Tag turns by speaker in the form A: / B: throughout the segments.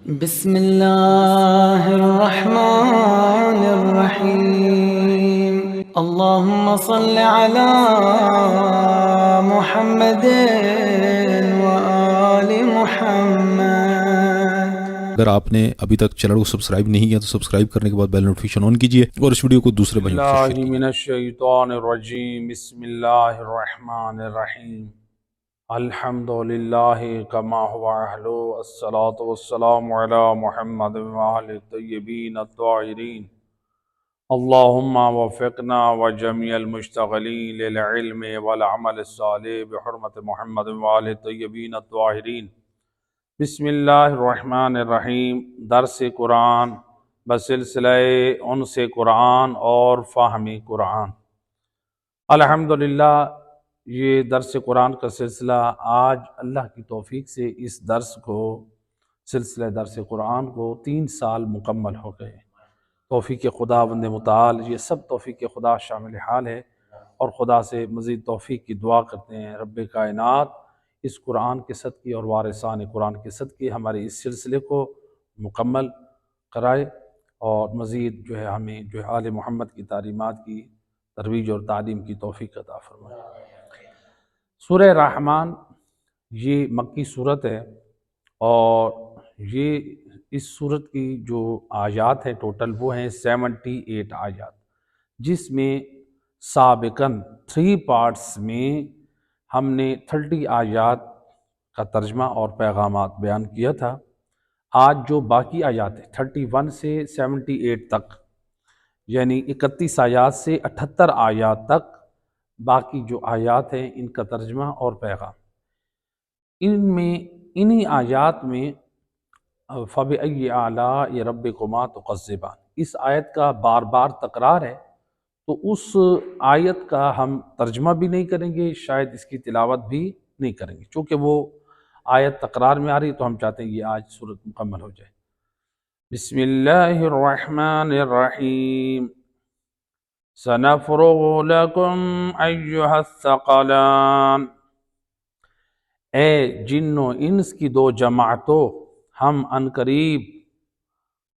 A: بسم اللہ الرحمن الرحیم اللہم صل علی محمد وآل محمد۔
B: اگر آپ نے ابھی تک چینل کو سبسکرائب نہیں کیا تو سبسکرائب کرنے کے بعد بیل نوٹیفیکیشن آن کیجئے اور اس ویڈیو کو دوسرے بھائیوں کے ساتھ شیئر کیجئے۔
C: من الشیطان الرجیم بسم اللہ الرحمن الرحیم الحمدللہ کما هو اہلو الصلاة والسلام علی محمد وآل الطیبین الطاہرین اللہم وفقنا وجمیع المشتغلین للعلم والعمل الصالح بحرمت محمد وآل الطیبین الطاہرین۔ بسم اللہ الرحمن الرحیم۔ درس قرآن بسلسلہ انس قرآن اور فہم قرآن۔ الحمدللہ یہ درس قرآن کا سلسلہ آج اللہ کی توفیق سے اس درس کو سلسلہ درس قرآن کو 3 سال مکمل ہو گئے۔ توفیق خدا بند متعال، یہ سب توفیق خدا شامل حال ہے، اور خدا سے مزید توفیق کی دعا کرتے ہیں رب کائنات اس قرآن کے صدقے اور وارثان قرآن کے صدقے ہمارے اس سلسلے کو مکمل کرائے، اور مزید جو ہے ہمیں جو ہے آل محمد کی تعلیمات کی ترویج اور تعلیم کی توفیق عطا فرمائے۔ سورہ رحمان یہ مکی صورت ہے، اور یہ اس صورت کی جو آیات ہیں ٹوٹل وہ ہیں 78 آیات، جس میں سابقاً 3 پارٹس میں ہم نے 30 آیات کا ترجمہ اور پیغامات بیان کیا تھا۔ آج جو باقی آیات ہیں 31 سے 78 تک، یعنی 31 آیات سے 78 آیات تک باقی جو آیات ہیں ان کا ترجمہ اور پیغام، انہی آیات میں فَبِأَيِّ آلَاءِ رَبِّكُمَا تُكَذِّبَانِ اس آیت کا بار بار تکرار ہے، تو اس آیت کا ہم ترجمہ بھی نہیں کریں گے، شاید اس کی تلاوت بھی نہیں کریں گے، چونکہ وہ آیت تکرار میں آ رہی تو ہم چاہتے ہیں یہ آج صورت مکمل ہو جائے۔ بسم اللہ الرحمن الرحیم سَنَفْرُغُ لَكُمْ أَيُّهَا الثَّقَلَانِ اے جن و انس کی 2 جماعتوں، ہم عنقریب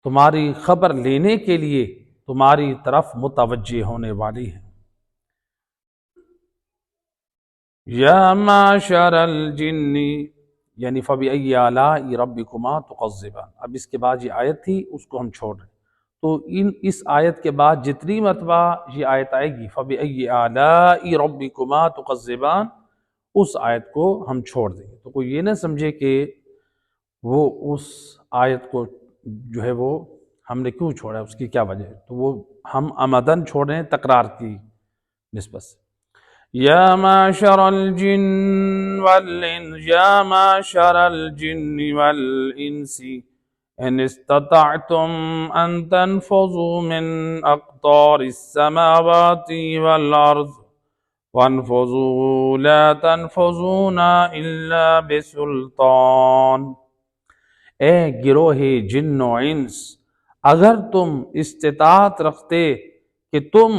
C: تمہاری خبر لینے کے لیے تمہاری طرف متوجہ ہونے والی ہیں۔ یا معشر الجن، یعنی فَبِأَيِّ آلَاءِ رَبِّكُمَا تُكَذِّبَانِ، اب اس کے بعد یہ آیت تھی اس کو ہم چھوڑ رہے ہیں، تو اس آیت کے بعد جتنی مرتبہ یہ آیت آئے گی فَبِأَيِّ آلَاءِ رَبِّكُمَا تُكَذِّبَانِ، اس آیت کو ہم چھوڑ دیں گے۔ تو کوئی یہ نہ سمجھے کہ وہ اس آیت کو جو ہے وہ ہم نے کیوں چھوڑا ہے، اس کی کیا وجہ ہے، تو وہ ہم عمدن چھوڑ رہے ہیں تکرار کی نسبت سے۔ یا معشر الجن والانس، یا معشر الجن والانس ان استطعتم ان تنفذوا من اقطار السماوات والارض وانفذوا لا تنفذون الا بسلطان۔ اے گروہ جن و انس، اگر تم استطاعت رکھتے کہ تم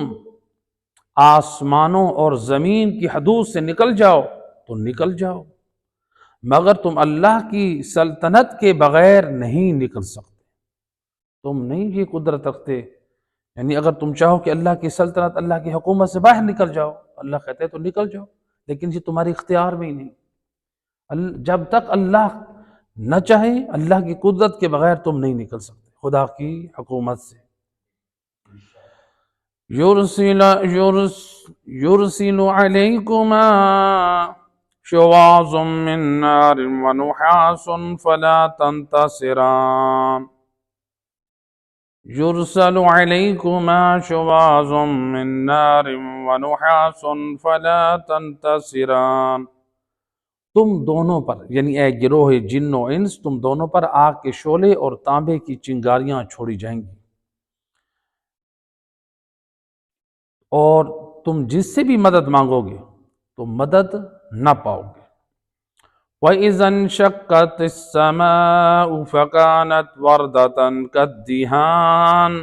C: آسمانوں اور زمین کی حدود سے نکل جاؤ تو نکل جاؤ، مگر تم اللہ کی سلطنت کے بغیر نہیں نکل سکتے، تم نہیں یہ قدرت رکھتے، یعنی اگر تم چاہو کہ اللہ کی سلطنت اللہ کی حکومت سے باہر نکل جاؤ، اللہ کہتے ہیں تو نکل جاؤ، لیکن یہ تمہاری اختیار میں ہی نہیں، جب تک اللہ نہ چاہے اللہ کی قدرت کے بغیر تم نہیں نکل سکتے خدا کی حکومت سے۔ یرسل علیکما شواظ من نار ونحاس فلا تنتصران۔ یرسل علیکما شواظ من نار ونحاس فلا تنتصران، تم دونوں پر، یعنی اے گروہ جن و انس، تم دونوں پر آگ کے شعلے اور تانبے کی چنگاریاں چھوڑی جائیں گی، اور تم جس سے بھی مدد مانگو گے تو مدد نہ پاؤ گے۔ وَإِذَا انشَقَّتِ السَّمَاءُ فَكَانَتْ وَرْدَةً كَالدِّهَانِ،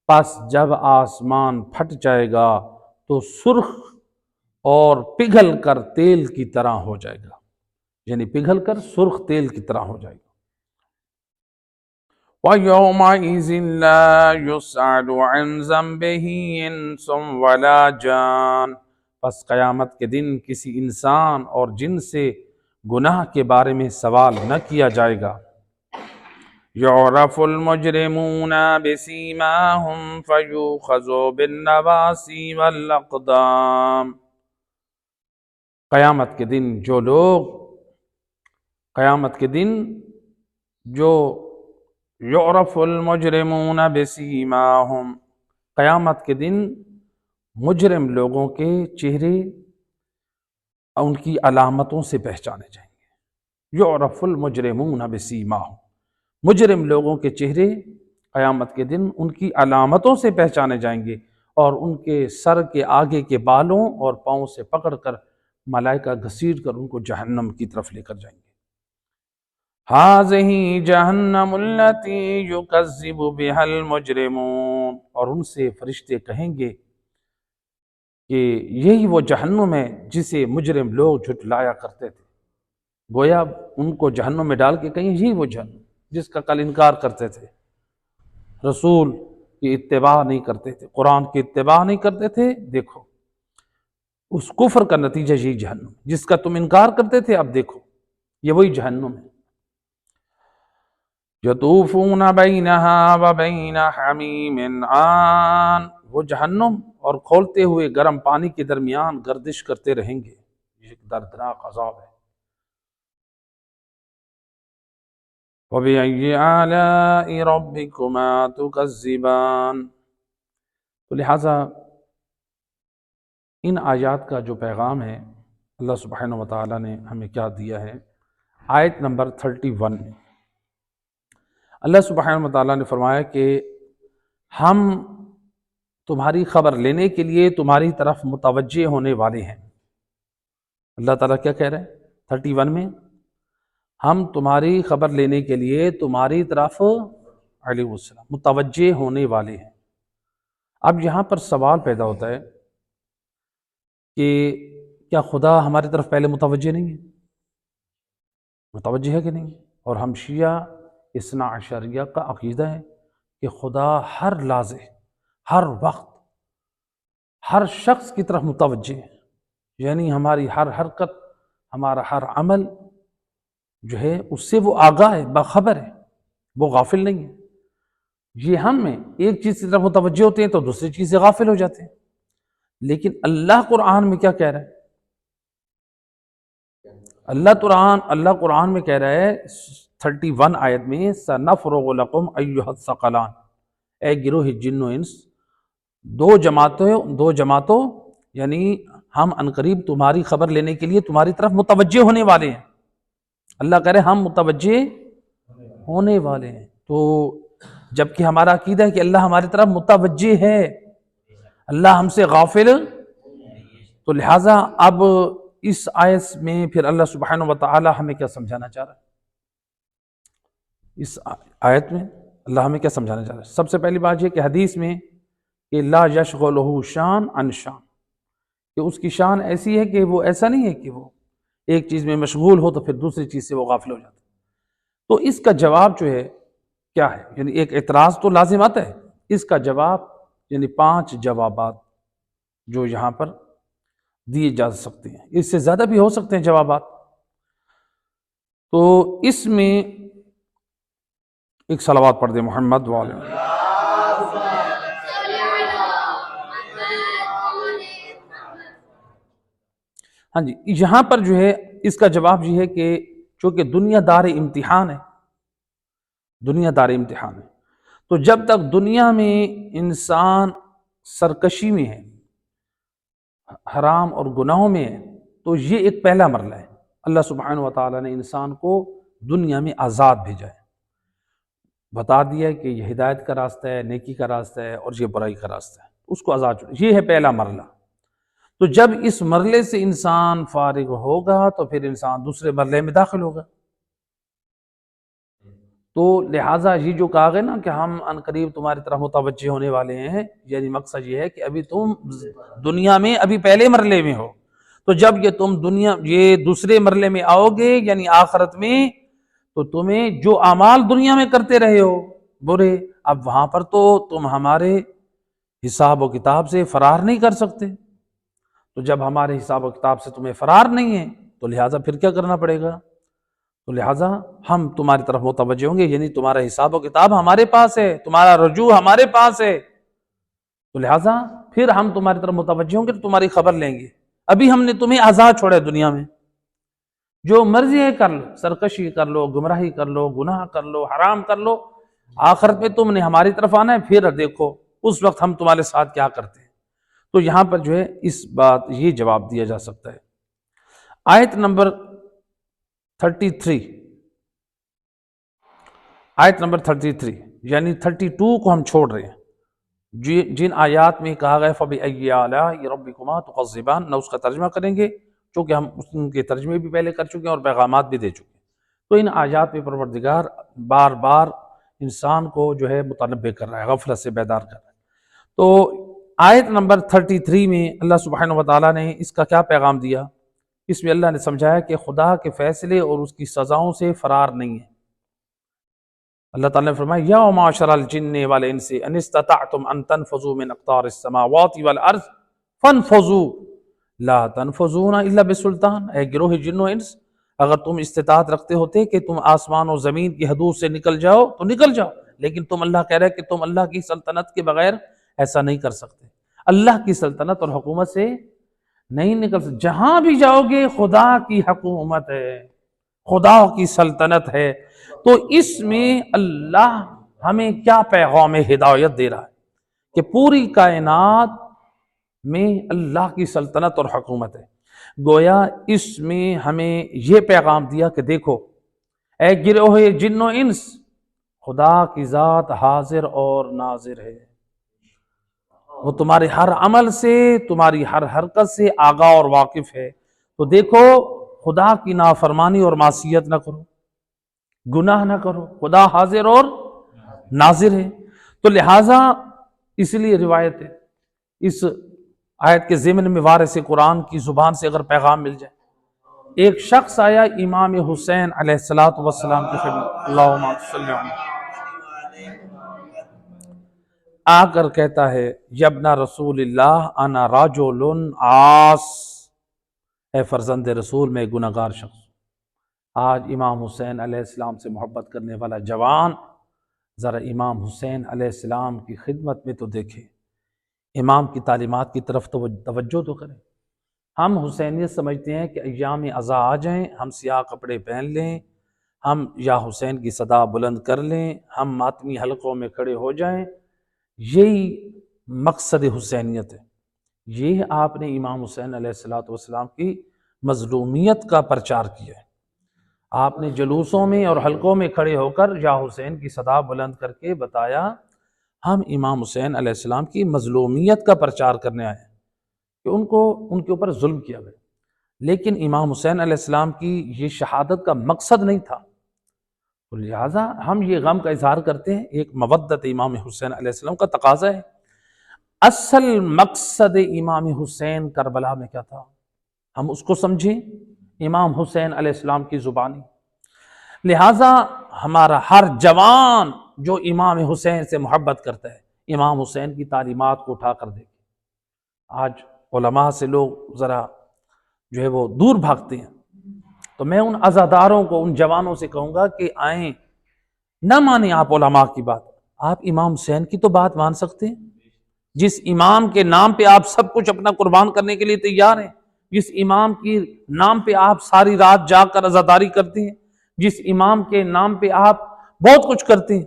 C: پس جب آسمان پھٹ جائے گا تو سرخ اور پگھل کر تیل کی طرح ہو جائے گا، یعنی پگھل کر سرخ تیل کی طرح ہو جائے گا۔ وَيَوْمَئِذٍ لَا يُسْأَلُ عَنْ ذَنبِهِ إِنسٌ وَلَا جَانٌ، پس قیامت کے دن کسی انسان اور جن سے گناہ کے بارے میں سوال نہ کیا جائے گا۔ يُعْرَفُ الْمُجْرِمُونَ بِسِيمَاهُمْ فَيُؤْخَذُ بِالنَّوَاصِي وَالْأَقْدَامِ، قیامت کے دن جو یعرف المجرمون بسیماہم، قیامت کے دن مجرم لوگوں کے چہرے ان کی علامتوں سے پہچانے جائیں گے۔ یعرف المجرمون بسیماہم، مجرم لوگوں کے چہرے قیامت کے دن ان کی علامتوں سے پہچانے جائیں گے، اور ان کے سر کے آگے کے بالوں اور پاؤں سے پکڑ کر ملائکہ گھسیٹ کر ان کو جہنم کی طرف لے کر جائیں گے۔ هَذِهِ جَهَنَّمُ الَّتِي يُكَذِّبُ بِهَا الْمُجْرِمُونَ، اور ان سے فرشتے کہیں گے کہ یہی وہ جہنم ہے جسے مجرم لوگ جھٹلایا کرتے تھے۔ گویا ان کو جہنم میں ڈال کے کہیں یہی وہ جہنم جس کا کل انکار کرتے تھے، رسول کی اتباع نہیں کرتے تھے، قرآن کی اتباع نہیں کرتے تھے، دیکھو اس کفر کا نتیجہ یہی جہنم جس کا تم انکار کرتے تھے، اب دیکھو یہ وہی جہنم ہے۔ یطوفون بینہا وبین حمیم آن، وہ جہنم اور کھولتے ہوئے گرم پانی کے درمیان گردش کرتے رہیں گے، یہ ایک دردناک عذاب ہے۔ وَبِأَيِّ آلَاءِ رَبِّكُمَا تُكَذِّبَانِ، تو لہٰذا ان آیات کا جو پیغام ہے اللہ سبحانہ وتعالیٰ نے ہمیں کیا دیا ہے، آیت نمبر 31 میں اللہ سبحانہ وتعالیٰ نے فرمایا کہ ہم تمہاری خبر لینے کے لیے تمہاری طرف متوجہ ہونے والے ہیں۔ اللہ تعالیٰ کیا کہہ رہے ہیں 31 میں؟ ہم تمہاری خبر لینے کے لیے تمہاری طرف علیہ السلام متوجہ ہونے والے ہیں۔ اب یہاں پر سوال پیدا ہوتا ہے کہ کیا خدا ہماری طرف پہلے متوجہ نہیں ہے؟ متوجہ ہے کہ نہیں؟ اور ہم شیعہ اثنا عشریہ کا عقیدہ ہے کہ خدا ہر لحظے، ہر وقت، ہر شخص کی طرف متوجہ ہے، یعنی ہماری ہر حرکت، ہمارا ہر عمل جو ہے اس سے وہ آگاہ ہے، باخبر ہے، وہ غافل نہیں ہے۔ یہ ہم میں ایک چیز کی طرف متوجہ ہوتے ہیں تو دوسری چیز سے غافل ہو جاتے ہیں، لیکن اللہ قرآن میں کیا کہہ رہا ہے؟ اللہ قرآن میں کہہ رہا ہے 31 آیت میں سَنَفْرُغُ لَكُمْ أَيُّهَا الثَّقَلَانِ، اے گروہ جن و انس، دو جماعتوں یعنی ہم عنقریب تمہاری خبر لینے کے لیے تمہاری طرف متوجہ ہونے والے ہیں۔ اللہ کہہ رہے ہم متوجہ ہونے والے ہیں، تو جبکہ ہمارا عقیدہ ہے کہ اللہ ہماری طرف متوجہ ہے، اللہ ہم سے غافل، تو لہٰذا اب اس آیت میں پھر اللہ سبحانہ وتعالی ہمیں کیا سمجھانا چاہ رہا ہے؟ اس آیت میں اللہ ہمیں کیا سمجھانا چاہ رہا ہے؟ سب سے پہلی بات یہ کہ حدیث میں کہ لا یشغلہ شان عن شان، کہ اس کی شان ایسی ہے کہ وہ ایسا نہیں ہے کہ وہ ایک چیز میں مشغول ہو تو پھر دوسری چیز سے وہ غافل ہو جاتا ہے۔ تو اس کا جواب جو ہے کیا ہے؟ یعنی ایک اعتراض تو لازم آتا ہے، اس کا جواب یعنی 5 جوابات جو یہاں پر دیے جا سکتے ہیں، اس سے زیادہ بھی ہو سکتے ہیں جوابات۔ تو اس میں ایک صلوات پڑھ دیں محمد والے۔ ہاں جی، یہاں پر جو ہے اس کا جواب یہ ہے کہ چونکہ دنیا دار امتحان ہے، دنیا دار امتحان ہے، تو جب تک دنیا میں انسان سرکشی میں ہے، حرام اور گناہوں میں ہے، تو یہ ایک پہلا مرحلہ ہے۔ اللہ سبحانہ وتعالیٰ نے انسان کو دنیا میں آزاد بھیجا ہے، بتا دیا کہ یہ ہدایت کا راستہ ہے، نیکی کا راستہ ہے، اور یہ برائی کا راستہ ہے، اس کو آزاد چھوڑا، یہ ہے پہلا مرحلہ۔ تو جب اس مرحلے سے انسان فارغ ہوگا تو پھر انسان دوسرے مرحلے میں داخل ہوگا۔ تو لہٰذا یہ جو کہا گیا نا کہ ہم عنقریب تمہاری طرف متوجہ ہونے والے ہیں، یعنی مقصد یہ ہے کہ ابھی تم دنیا میں ابھی پہلے مرحلے میں ہو، تو جب یہ دوسرے مرحلے میں آؤ گے یعنی آخرت میں، تو تمہیں جو اعمال دنیا میں کرتے رہے ہو برے، اب وہاں پر تو تم ہمارے حساب و کتاب سے فرار نہیں کر سکتے، تو جب ہمارے حساب و کتاب سے تمہیں فرار نہیں ہے تو لہٰذا پھر کیا کرنا پڑے گا؟ تو لہٰذا ہم تمہاری طرف متوجہ ہوں گے، یعنی تمہارا حساب و کتاب ہمارے پاس ہے، تمہارا رجوع ہمارے پاس ہے، تو لہٰذا پھر ہم تمہاری طرف متوجہ ہوں گے، تمہاری خبر لیں گے۔ ابھی ہم نے تمہیں آزاد چھوڑا دنیا میں، جو مرضی ہے کر لو، سرکشی کر لو، گمراہی کر لو، گناہ کر لو، حرام کر لو، آخرت میں تم نے ہماری طرف آنا ہے، پھر دیکھو اس وقت ہم تمہارے ساتھ کیا کرتے ہیں۔ تو یہاں پر جو ہے اس بات یہ جواب دیا جا سکتا ہے۔ آیت نمبر 33، آیت نمبر 33 یعنی 32 کو ہم چھوڑ رہے ہیں، جن آیات میں کہا گیا فَبِأَيِّ آلَاءِ رَبِّكُمَا تُكَذِّبَانِ، نہ اس کا ترجمہ کریں گے چونکہ ہم ان کے ترجمے بھی پہلے کر چکے ہیں اور پیغامات بھی دے چکے ہیں، تو ان آیات میں پروردگار بار بار انسان کو جو ہے متنبہ کر رہا ہے، غفلت سے بیدار کر رہا ہے۔ تو آیت نمبر 33 میں اللہ سبحانہ وتعالیٰ نے اس کا کیا پیغام دیا؟ اس میں اللہ نے سمجھایا کہ خدا کے فیصلے اور اس کی سزاؤں سے فرار نہیں ہے۔ اللہ تعالیٰ نے فرمایا یا معاشر الجن والانس ان استطعتم ان تنفذوا من اقطار السماوات والارض فانفذوا لا تنفذون الا بسلطان، اے گروہ جن و انس، اگر تم استطاعت رکھتے ہوتے کہ تم آسمان و زمین کی حدود سے نکل جاؤ تو نکل جاؤ، لیکن تم اللہ کہہ رہے کہ تم اللہ کی سلطنت کے بغیر ایسا نہیں کر سکتے، اللہ کی سلطنت اور حکومت سے نہیں نکل سکتے، جہاں بھی جاؤ گے خدا کی حکومت ہے، خدا کی سلطنت ہے۔ تو اس میں اللہ ہمیں کیا پیغام ہدایت دے رہا ہے کہ پوری کائنات میں اللہ کی سلطنت اور حکومت ہے، گویا اس میں ہمیں یہ پیغام دیا کہ دیکھو اے گروہ جن و انس، خدا کی ذات حاضر اور ناظر ہے، وہ تمہارے ہر عمل سے، تمہاری ہر حرکت سے آگاہ اور واقف ہے، تو دیکھو خدا کی نافرمانی اور معصیت نہ کرو، گناہ نہ کرو، خدا حاضر اور ناظر ہے۔ تو لہٰذا اس لیے روایت ہے، اس آیت کے ضمن میں وارث قرآن کی زبان سے اگر پیغام مل جائے، ایک شخص آیا امام حسین علیہ السلام کی خدمت، اللہم صلی علیہ، آ کر کہتا ہے یبن رسول اللہ انا رجل عاص، اے فرزند رسول میں گناہگار شخص۔ آج امام حسین علیہ السلام سے محبت کرنے والا جوان ذرا امام حسین علیہ السلام کی خدمت میں تو دیکھے، امام کی تعلیمات کی طرف توجہ تو کریں۔ ہم حسینیت سمجھتے ہیں کہ ایام عزا آ جائیں، ہم سیاہ کپڑے پہن لیں، ہم یا حسین کی صدا بلند کر لیں، ہم ماتمی حلقوں میں کھڑے ہو جائیں، یہی مقصد حسینیت ہے۔ یہ آپ نے امام حسین علیہ السلام کی مظلومیت کا پرچار کیا ہے، آپ نے جلوسوں میں اور حلقوں میں کھڑے ہو کر یا حسین کی صدا بلند کر کے بتایا ہم امام حسین علیہ السلام کی مظلومیت کا پرچار کرنے آئے ہیں کہ ان کے اوپر ظلم کیا گیا، لیکن امام حسین علیہ السلام کی یہ شہادت کا مقصد نہیں تھا، تو لہٰذا ہم یہ غم کا اظہار کرتے ہیں، ایک مودت امام حسین علیہ السلام کا تقاضا ہے۔ اصل مقصد امام حسین کربلا میں کیا تھا، ہم اس کو سمجھیں، امام حسین علیہ السلام کی زبانی۔ لہٰذا ہمارا ہر جوان جو امام حسین سے محبت کرتا ہے، امام حسین کی تعلیمات کو اٹھا کر دیکھے۔ آج علماء سے لوگ ذرا جو ہے وہ دور بھاگتے ہیں، تو میں ان عزاداروں کو، ان جوانوں سے کہوں گا کہ آئیں، نہ مانیں آپ علماء کی بات، آپ امام حسین کی تو بات مان سکتے ہیں، جس امام کے نام پہ آپ سب کچھ اپنا قربان کرنے کے لیے تیار ہیں، جس امام کی نام پہ آپ ساری رات جاگ کر عزاداری کرتے ہیں، جس امام کے نام پہ آپ بہت کچھ کرتے ہیں،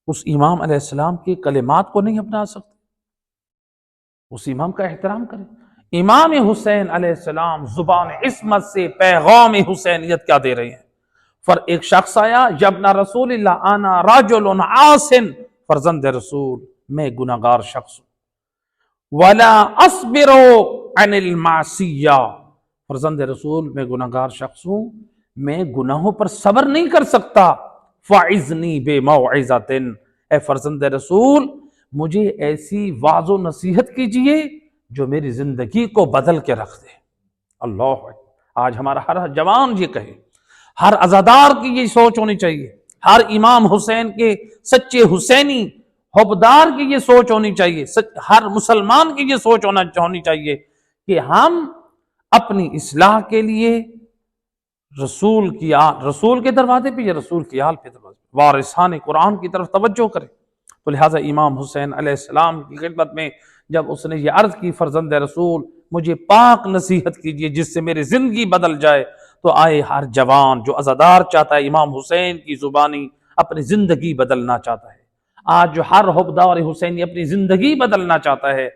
C: اس امام علیہ السلام کے کلمات کو نہیں اپنا سکتے، اس امام کا احترام کریں۔ امام حسین علیہ السلام زبان عصمت سے پیغام حسینیت کیا دے رہے ہیں۔ ایک شخص آیا یبن رسول اللہ انا رجل عاص، فرزند رسول میں گناہگار شخص ہوں، ولا اصبر عن المعصیہ، فرزند رسول میں گناہگار شخص ہوں، میں گناہوں پر صبر نہیں کر سکتا، فاعذنی بموعظۃ، اے فرزند رسول مجھے ایسی واعظ و نصیحت کیجئے جو میری زندگی کو بدل کے رکھ دے۔ اللہ، آج ہمارا ہر جوان یہ کہے، ہر عزادار کی یہ سوچ ہونی چاہیے ہر امام حسین کے سچے حسینی حبدار کی یہ سوچ ہونی چاہیے، ہر مسلمان کی یہ سوچ ہونی چاہیے کہ ہم اپنی اصلاح کے لیے رسول کے دروازے پہ یا رسول کی آل پہ وارثان قرآن کی طرف توجہ کریں۔ تو لہٰذا امام حسین علیہ السلام کی خدمت میں جب اس نے یہ عرض کی فرزند رسول مجھے پاک نصیحت کیجئے جس سے میری زندگی بدل جائے، تو آئے ہر جوان جو عزادار چاہتا ہے امام حسین کی زبانی اپنی زندگی بدلنا چاہتا ہے، آج جو ہر حبدار حسینی اپنی زندگی بدلنا چاہتا ہے،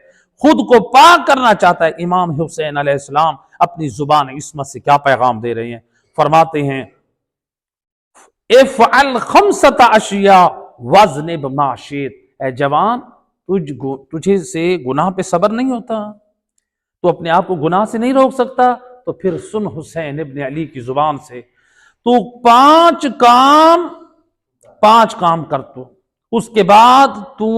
C: خود کو پاک کرنا چاہتا ہے، امام حسین علیہ السلام اپنی زبان عصمت سے کیا پیغام دے رہے ہیں؟ فرماتے ہیں افعل خمسۃ اشیاء واذنب ما شئت، اے جوان تجھے سے گناہ پہ صبر نہیں ہوتا، تو اپنے آپ کو گناہ سے نہیں روک سکتا، تو پھر سن حسین ابن علی کی زبان سے، تو پانچ کام کر، تو اس کے بعد تو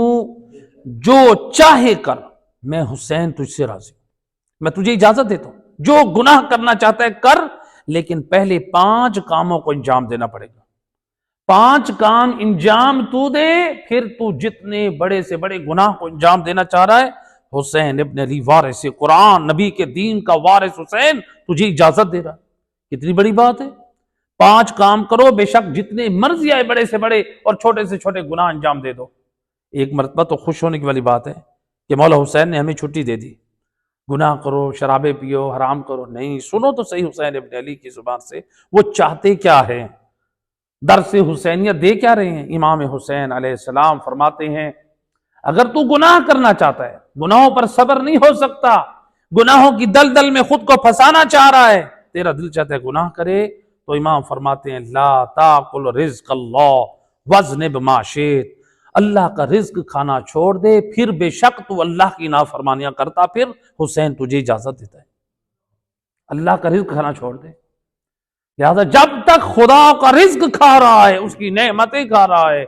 C: جو چاہے کر، میں حسین تجھ سے راضی ہوں، میں تجھے اجازت دیتا ہوں، جو گناہ کرنا چاہتا ہے کر، لیکن پہلے 5 کاموں کو انجام دینا پڑے گا۔ 5 کام انجام تو دے، پھر تو جتنے بڑے سے بڑے گناہ کو انجام دینا چاہ رہا ہے، حسین ابن علی وارث قرآن، نبی کے دین کا وارث حسین تجھے اجازت دے رہا ہے۔ کتنی بڑی بات ہے، 5 کام کرو، بے شک جتنے مرضی آئے بڑے سے بڑے اور چھوٹے سے چھوٹے گناہ انجام دے دو۔ ایک مرتبہ تو خوش ہونے کی والی بات ہے کہ مولا حسین نے ہمیں چھٹی دے دی، گناہ کرو، شرابیں پیو، حرام کرو، نہیں، سنو تو صحیح حسین ابن علی کی زبان سے وہ چاہتے کیا ہیں، درس حسینیت دے کیا رہے ہیں۔ امام حسین علیہ السلام فرماتے ہیں اگر تو گناہ کرنا چاہتا ہے، گناہوں پر صبر نہیں ہو سکتا، گناہوں کی دلدل میں خود کو پھنسانا چاہ رہا ہے، تیرا دل چاہتا ہے گناہ کرے، تو امام فرماتے ہیں لا تاکل رزق اللہ واذنب ما شئت، اللہ کا رزق کھانا چھوڑ دے، پھر بے شک تو اللہ کی نافرمانیاں کرتا، پھر حسین تجھے اجازت دیتا ہے اللہ کا رزق کھانا چھوڑ دے۔ لہذا جب تک خدا کا رزق کھا رہا ہے، اس کی نعمتیں کھا رہا ہے،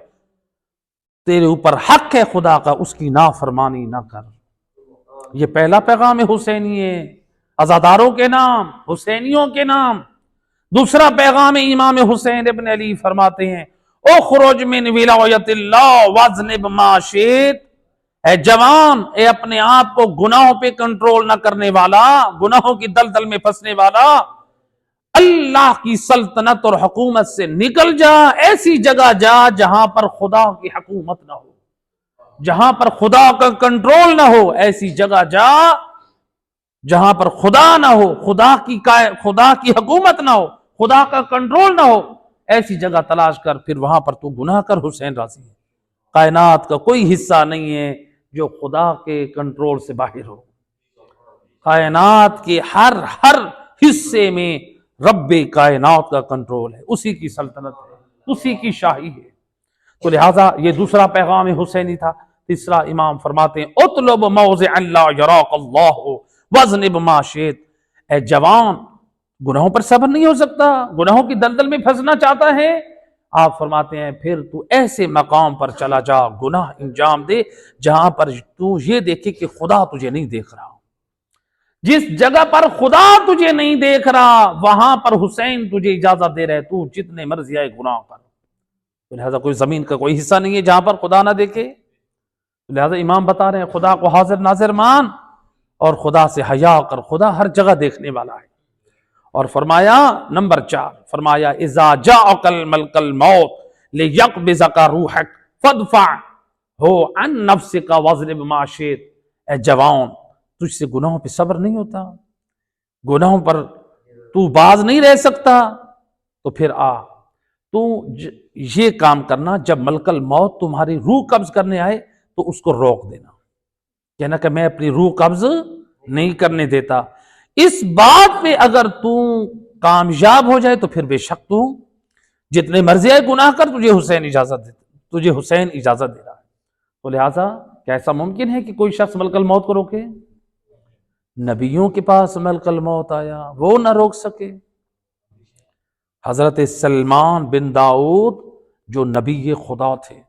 C: تیرے اوپر حق ہے خدا کا، اس کی نافرمانی نہ کر۔ یہ پہلا پیغام حسینی ہے، عزاداروں کے نام، حسینیوں کے نام۔ دوسرا پیغام امام حسین ابن علی فرماتے ہیں اخرج من ولایت اللہ واذنب ما شئت، اے جوان، اے اپنے آپ کو گناہوں پہ کنٹرول نہ کرنے والا، گناہوں کی دلدل میں پھنسنے والا، اللہ کی سلطنت اور حکومت سے نکل جا، ایسی جگہ جا جہاں پر خدا کی حکومت نہ ہو، جہاں پر خدا کا کنٹرول نہ ہو، ایسی جگہ جا جہاں پر خدا نہ ہو، خدا کی حکومت نہ ہو، خدا کا کنٹرول نہ ہو، ایسی جگہ تلاش کر، پھر وہاں پر تو گناہ کر، حسین راضی ہے۔ کائنات کا کوئی حصہ نہیں ہے جو خدا کے کنٹرول سے باہر ہو، کائنات کے ہر حصے میں رب کائنات کا کنٹرول ہے، اسی کی سلطنت ہے، اسی کی شاہی ہے۔ تو لہٰذا یہ دوسرا پیغام حسینی تھا۔ تیسرا امام فرماتے ہیں اطلب موضع اللہ یراک اللہ واذنب ما شئت، اے جوان، گناہوں پر صبر نہیں ہو سکتا، گناہوں کی دلدل میں پھنسنا چاہتا ہے، آپ فرماتے ہیں پھر تو ایسے مقام پر چلا جا، گناہ انجام دے جہاں پر تو یہ دیکھے کہ خدا تجھے نہیں دیکھ رہا۔ جس جگہ پر خدا تجھے نہیں دیکھ رہا وہاں پر حسین تجھے اجازت دے رہے، تو جتنے مرضی آئے گناہ پر۔ لہذا کوئی زمین کا کوئی حصہ نہیں ہے جہاں پر خدا نہ دیکھے۔ لہذا امام بتا رہے ہیں خدا کو حاضر ناظر مان اور خدا سے حیا کر، خدا ہر جگہ دیکھنے والا ہے۔ اور فرمایا نمبر 4، فرمایا اذا جاءک الملک الموت لیقبضک روحک فادفعہ عن نفسک واذنب ما شئت، اے جوان، تجھ سے گناہوں پہ صبر نہیں ہوتا، گناہوں پر تو باز نہیں رہ سکتا، تو پھر تو یہ کام کرنا، جب ملک الموت تمہاری روح قبض کرنے آئے تو اس کو روک دینا، کہنا کہ میں اپنی روح قبض نہیں کرنے دیتا۔ اس بات پہ اگر تو کامیاب ہو جائے تو پھر بے شک تو جتنے مرضی آئے گناہ کر، تجھے حسین اجازت دے رہا ہے۔ تو لہٰذا کیسا ممکن ہے کہ کوئی شخص ملک الموت کو روکے؟ نبیوں کے پاس ملک الموت آیا، وہ نہ روک سکے۔ حضرت سلمان بن داؤد جو نبی خدا تھے،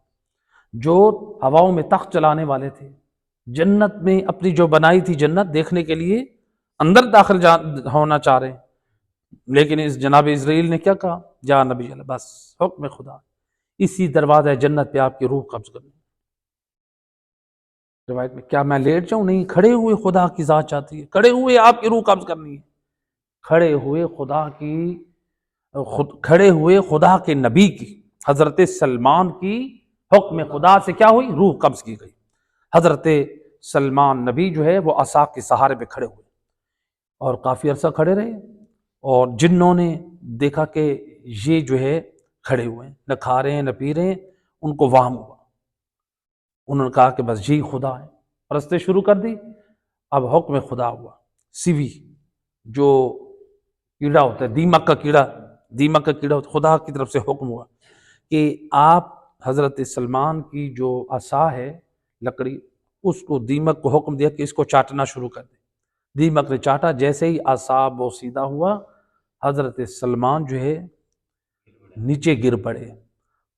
C: جو ہواؤں میں تخت چلانے والے تھے، جنت میں اپنی جو بنائی تھی جنت دیکھنے کے لیے اندر داخل ہونا چاہ رہے، لیکن اس جناب اسرائیل نے کیا کہا، جا نبی اللہ، بس حکم خدا، اسی دروازہ جنت پہ آپ کی روح قبض کرنی. روایت میں کیا میں لیٹ جاؤں؟ نہیں، کھڑے ہوئے خدا کی ذات چاہتی ہے، کھڑے ہوئے آپ کی روح قبض کرنی ہے. کھڑے ہوئے خدا کے نبی کی، حضرت سلمان کی حکم خدا سے کیا ہوئی؟ روح قبض کی گئی. حضرت سلمان نبی جو ہے وہ عصا کے سہارے پہ کھڑے ہوئے اور کافی عرصہ کھڑے رہے، اور جنوں نے دیکھا کہ یہ جو ہے کھڑے ہوئے ہیں، نہ کھا رہے ہیں نہ پی رہے ہیں، ان کو وہم ہوا. انہوں نے کہا کہ بس یہی خدا ہے، پرستیں شروع کر دی. اب حکم خدا ہوا، سیوی جو کیڑا ہوتا ہے، دیمک کا کیڑا ہوتا ہے، خدا کی طرف سے حکم ہوا کہ آپ حضرت سلمان کی جو عصا ہے لکڑی، اس کو دیمک کو حکم دیا کہ اس کو چاٹنا شروع کر دے. دیمک نے چاٹا، جیسے ہی عصا بوسیدہ ہوا، حضرت سلمان جو ہے نیچے گر پڑے.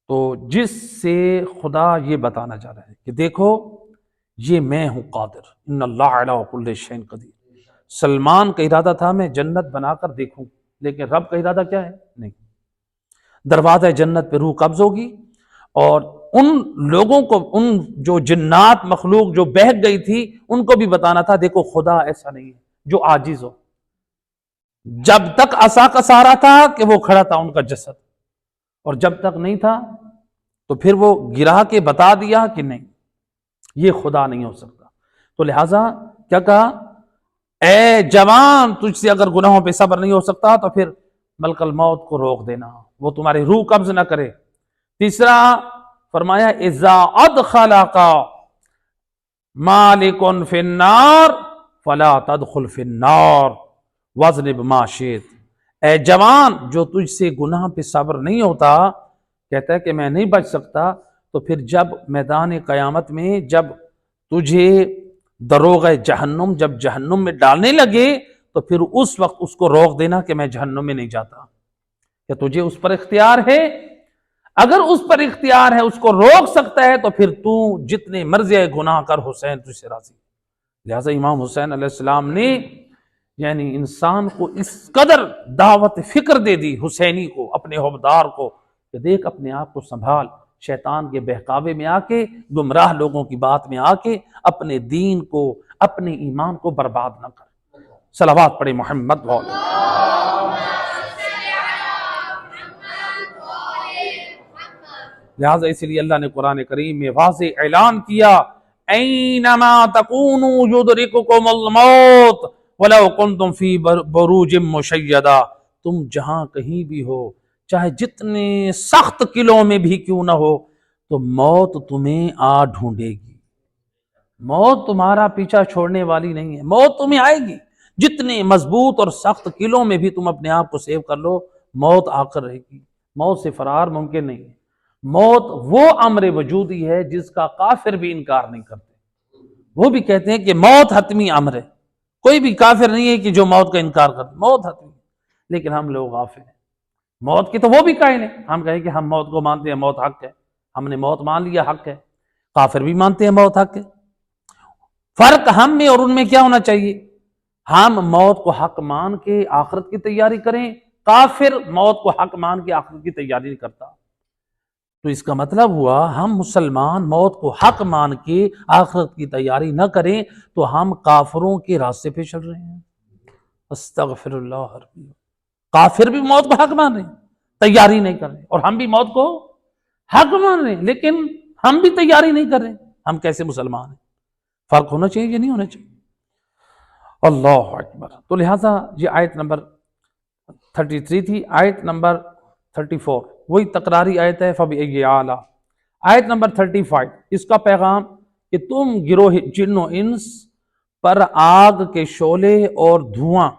C: تو جس سے خدا یہ بتانا چاہ رہا ہے کہ دیکھو یہ میں ہوں قادر، ان اللہ علی کل شیء قدیر. سلمان کا ارادہ تھا میں جنت بنا کر دیکھوں، لیکن رب کا ارادہ کیا ہے؟ نہیں. دروازہ جنت پہ روح قبض ہوگی، اور ان لوگوں کو، ان جو جنات مخلوق جو بہک گئی تھی، ان کو بھی بتانا تھا دیکھو خدا ایسا نہیں ہے جو عاجز ہو. جب تک عصا کا سہارا تھا کہ وہ کھڑا تھا ان کا جسد، اور جب تک نہیں تھا تو پھر وہ گرا کے بتا دیا کہ نہیں، یہ خدا نہیں ہو سکتا. تو لہٰذا کیا کہا؟ اے جوان، تجھ سے اگر گناہوں پہ صبر نہیں ہو سکتا تو پھر ملک الموت کو روک دینا، وہ تمہاری روح قبض نہ کرے. تیسرا فرمایا اذا ادخلک مالک فی النار فلا تدخل فی النار واذنب ما شئت. اے جوان، جو تجھ سے گناہ پہ صبر نہیں ہوتا، کہتا ہے کہ میں نہیں بچ سکتا، تو پھر جب میدان قیامت میں جب تجھے دروغ جہنم جب جہنم میں ڈالنے لگے تو پھر اس وقت اس کو روک دینا کہ میں جہنم میں نہیں جاتا. کہ تجھے اس پر اختیار ہے؟ اگر اس پر اختیار ہے، اس کو روک سکتا ہے، تو پھر تو جتنے مرضی گناہ کر، حسین تجھ سے راضی. لہٰذا امام حسین علیہ السلام نے یعنی انسان کو اس قدر دعوت فکر دے دی حسینی کو، اپنے حوبدار کو، کہ دیکھ اپنے آپ کو سنبھال، شیطان کے بہکاوے میں آ کے، گمراہ لوگوں کی بات میں آ کے اپنے دین کو، اپنے ایمان کو برباد نہ کر. صلوات پڑھے محمد والے. لہٰذا اس لیے اللہ نے قرآن کریم میں واضح اعلان کیا، اینما تکونوا یدرککم الموت ولو کنتم فی بروج مشیدہ. تم جہاں کہیں بھی ہو، چاہے جتنے سخت قلعوں میں بھی کیوں نہ ہو، تو موت تمہیں آ ڈھونڈے گی. موت تمہارا پیچھا چھوڑنے والی نہیں ہے، موت تمہیں آئے گی. جتنے مضبوط اور سخت قلعوں میں بھی تم اپنے آپ کو سیو کر لو، موت آ کر رہے گی. موت سے فرار ممکن نہیں ہے. موت وہ امر وجودی ہے جس کا کافر بھی انکار نہیں کرتے. وہ بھی کہتے ہیں کہ موت حتمی امر ہے. کوئی بھی کافر نہیں ہے کہ جو موت کا انکار کرتے. موت حتمی. لیکن ہم لوگ غافل ہیں. موت کے تو وہ بھی قائل ہیں. ہم کہیں کہ ہم موت کو مانتے ہیں، موت حق ہے، ہم نے موت مان لیا، حق ہے. کافر بھی مانتے ہیں موت حق ہے. فرق ہم میں اور ان میں کیا ہونا چاہیے؟ ہم موت کو حق مان کے آخرت کی تیاری کریں، کافر موت کو حق مان کے آخرت کی تیاری نہیں کرتا. تو اس کا مطلب ہوا ہم مسلمان موت کو حق مان کے آخرت کی تیاری نہ کریں تو ہم کافروں کے راستے پہ چل رہے ہیں. استغفر اللہ. کافر بھی موت کو حق مان رہے ہیں، تیاری نہیں کر رہے، اور ہم بھی موت کو حق مان رہے ہیں لیکن ہم بھی تیاری نہیں کر رہے. ہم کیسے مسلمان ہیں؟ فرق ہونا چاہیے یا نہیں ہونا چاہیے؟ اللہ اکبر. تو لہٰذا یہ آیت نمبر 33 تھی. آیت نمبر 34 وہی تکراری آیت ہے. فَبِأَيِّ آلَاءِ. آیت نمبر 35 اس کا پیغام کہ تم گروہ جن و انس پر آگ کے شعلے اور دھواں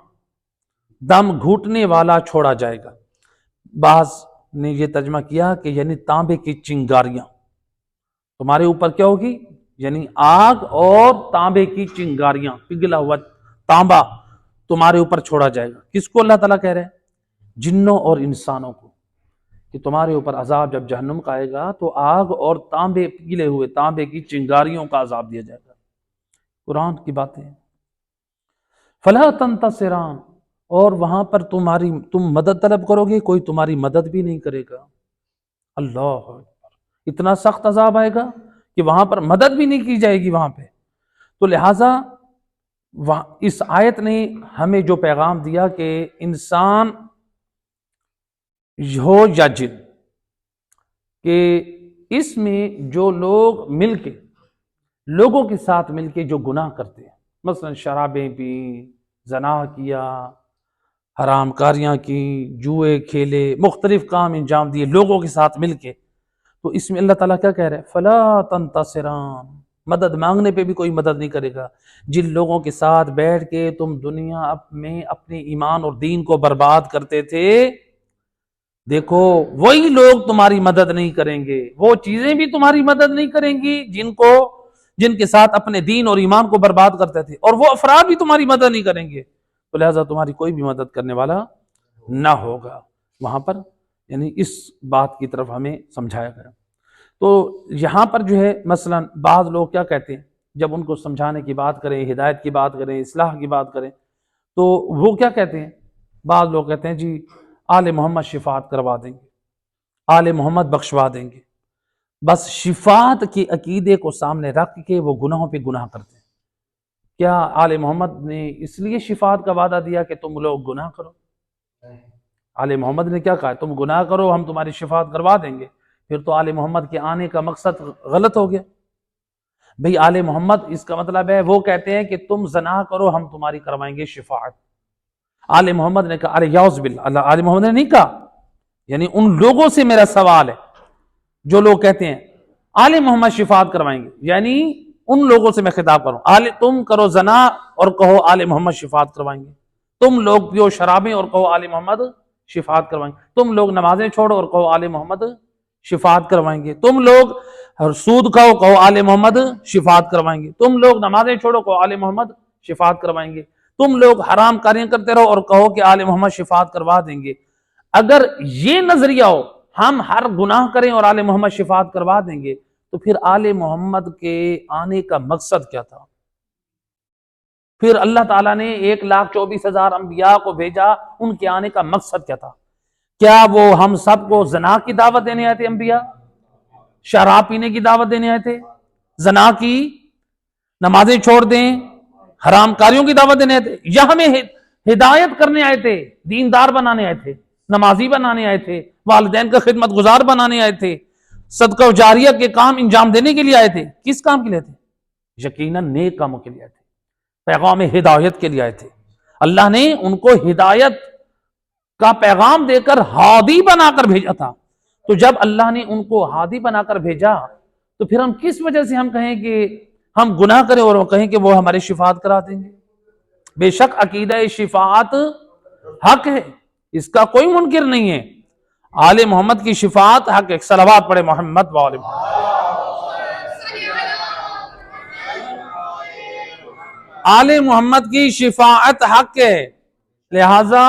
C: دم گھوٹنے والا چھوڑا جائے گا. بعض نے یہ ترجمہ کیا کہ یعنی تانبے کی چنگاریاں تمہارے اوپر کیا ہوگی، یعنی آگ اور تانبے کی چنگاریاں، پگھلا ہوا تانبا تمہارے اوپر چھوڑا جائے گا. کس کو اللہ تعالیٰ کہہ رہے ہیں؟ جنوں اور انسانوں کو، کہ تمہارے اوپر عذاب جب جہنم کا آئے گا تو آگ اور تانبے، پگھلے ہوئے تانبے کی چنگاریوں کا عذاب دیا جائے گا. قرآن کی باتیں. فلا تنتصران. اور وہاں پر تم مدد طلب کرو گے، کوئی تمہاری مدد بھی نہیں کرے گا. اللہ اتنا سخت عذاب آئے گا کہ وہاں پر مدد بھی نہیں کی جائے گی وہاں پہ. تو لہٰذا اس آیت نے ہمیں جو پیغام دیا کہ انسان ہو یا جن، کہ اس میں جو لوگ مل کے، لوگوں کے ساتھ مل کے جو گناہ کرتے ہیں، مثلا شرابیں پی، زنا کیا، حرام کاریاں کی، جوئے کھیلے، مختلف کام انجام دیے لوگوں کے ساتھ مل کے، تو اس میں اللہ تعالیٰ کیا کہہ رہے ہیں؟ فلا تنتصران، مدد مانگنے پہ بھی کوئی مدد نہیں کرے گا. جن لوگوں کے ساتھ بیٹھ کے تم دنیا میں اپنے ایمان اور دین کو برباد کرتے تھے، دیکھو وہی لوگ تمہاری مدد نہیں کریں گے، وہ چیزیں بھی تمہاری مدد نہیں کریں گی جن کے ساتھ اپنے دین اور ایمان کو برباد کرتے تھے، اور وہ افراد بھی تمہاری مدد نہیں کریں گے، تو لہٰذا تمہاری کوئی بھی مدد کرنے والا نہ ہوگا. وہاں پر یعنی اس بات کی طرف ہمیں سمجھایا گیا. تو یہاں پر جو ہے مثلا بعض لوگ کیا کہتے ہیں، جب ان کو سمجھانے کی بات کریں، ہدایت کی بات کریں، اصلاح کی بات کریں، تو وہ کیا کہتے ہیں؟ بعض لوگ کہتے ہیں جی آل محمد شفاعت کروا دیں گے، آل محمد بخشوا دیں گے. بس شفاعت کے عقیدے کو سامنے رکھ کے وہ گناہوں پہ گناہ کرتے ہیں. کیا آل محمد نے اس لیے شفاعت کا وعدہ دیا کہ تم لوگ گناہ کرو؟ آل محمد نے کیا کہا؟ تم گناہ کرو ہم تمہاری شفاعت کروا دیں گے. پھر تو آل محمد کے آنے کا مقصد غلط ہو گیا. بھئی آل محمد اس کا مطلب ہے وہ کہتے ہیں کہ تم زنا کرو ہم تمہاری کروائیں گے شفاعت. آل محمد نے کہا یعوذ باللہ، آل محمد نے نہیں کہا. یعنی ان لوگوں سے میرا سوال ہے جو لوگ کہتے ہیں آل محمد شفاعت کروائیں گے، یعنی ان لوگوں سے میں خطاب کروں، تم کرو زنا اور کہو آل محمد شفاعت کروائیں گے، تم لوگ پیو شرابیں اور کہو آل محمد شفاعت کروائیں گے، تم لوگ نمازیں چھوڑو اور کہو آل محمد شفاعت کروائیں گے، تم لوگ سود کھاؤ کہو آل محمد شفاعت کروائیں گے، تم لوگ نمازیں چھوڑو کہو آل محمد شفاعت کروائیں گے، تم لوگ حرام کاریاں کرتے رہو اور کہو کہ آل محمد شفاعت کروا دیں گے. اگر یہ نظریہ ہو ہم ہر گناہ کریں اور آل محمد شفاعت کروا دیں گے، تو پھر آل محمد کے آنے کا مقصد کیا تھا؟ پھر اللہ تعالیٰ نے 1,24,000 انبیاء کو بھیجا، ان کے آنے کا مقصد کیا تھا؟ کیا وہ ہم سب کو زنا کی دعوت دینے آئے تھے انبیاء؟ شراب پینے کی دعوت دینے آئے تھے؟ زنا کی، نمازیں چھوڑ دیں، حرام کاریوں کی دعوت دینے آئے تھے؟ یا ہمیں ہدایت کرنے آئے تھے، دیندار بنانے آئے تھے، نمازی بنانے آئے تھے، والدین کا خدمت گزار بنانے آئے تھے، صدقہ و جاریہ کے کام انجام دینے کے لیے آئے تھے؟ کس کام کے لیے تھے؟ یقیناً نیک کاموں کے لیے آئے تھے، پیغام ہدایت کے لیے آئے تھے. اللہ نے ان کو ہدایت کا پیغام دے کر ہادی بنا کر بھیجا تھا. تو جب اللہ نے ان کو ہادی بنا کر بھیجا تو پھر ہم کس وجہ سے ہم کہیں کہ ہم گناہ کریں اور کہیں کہ وہ ہماری شفاعت کرا دیں گے؟ بے شک عقیدہ شفاعت حق ہے، اس کا کوئی منکر نہیں ہے. آل محمد کی شفاعت حق ہے. صلوات پڑھے محمد وآل محمد. آل محمد کی شفاعت حق ہے، لہذا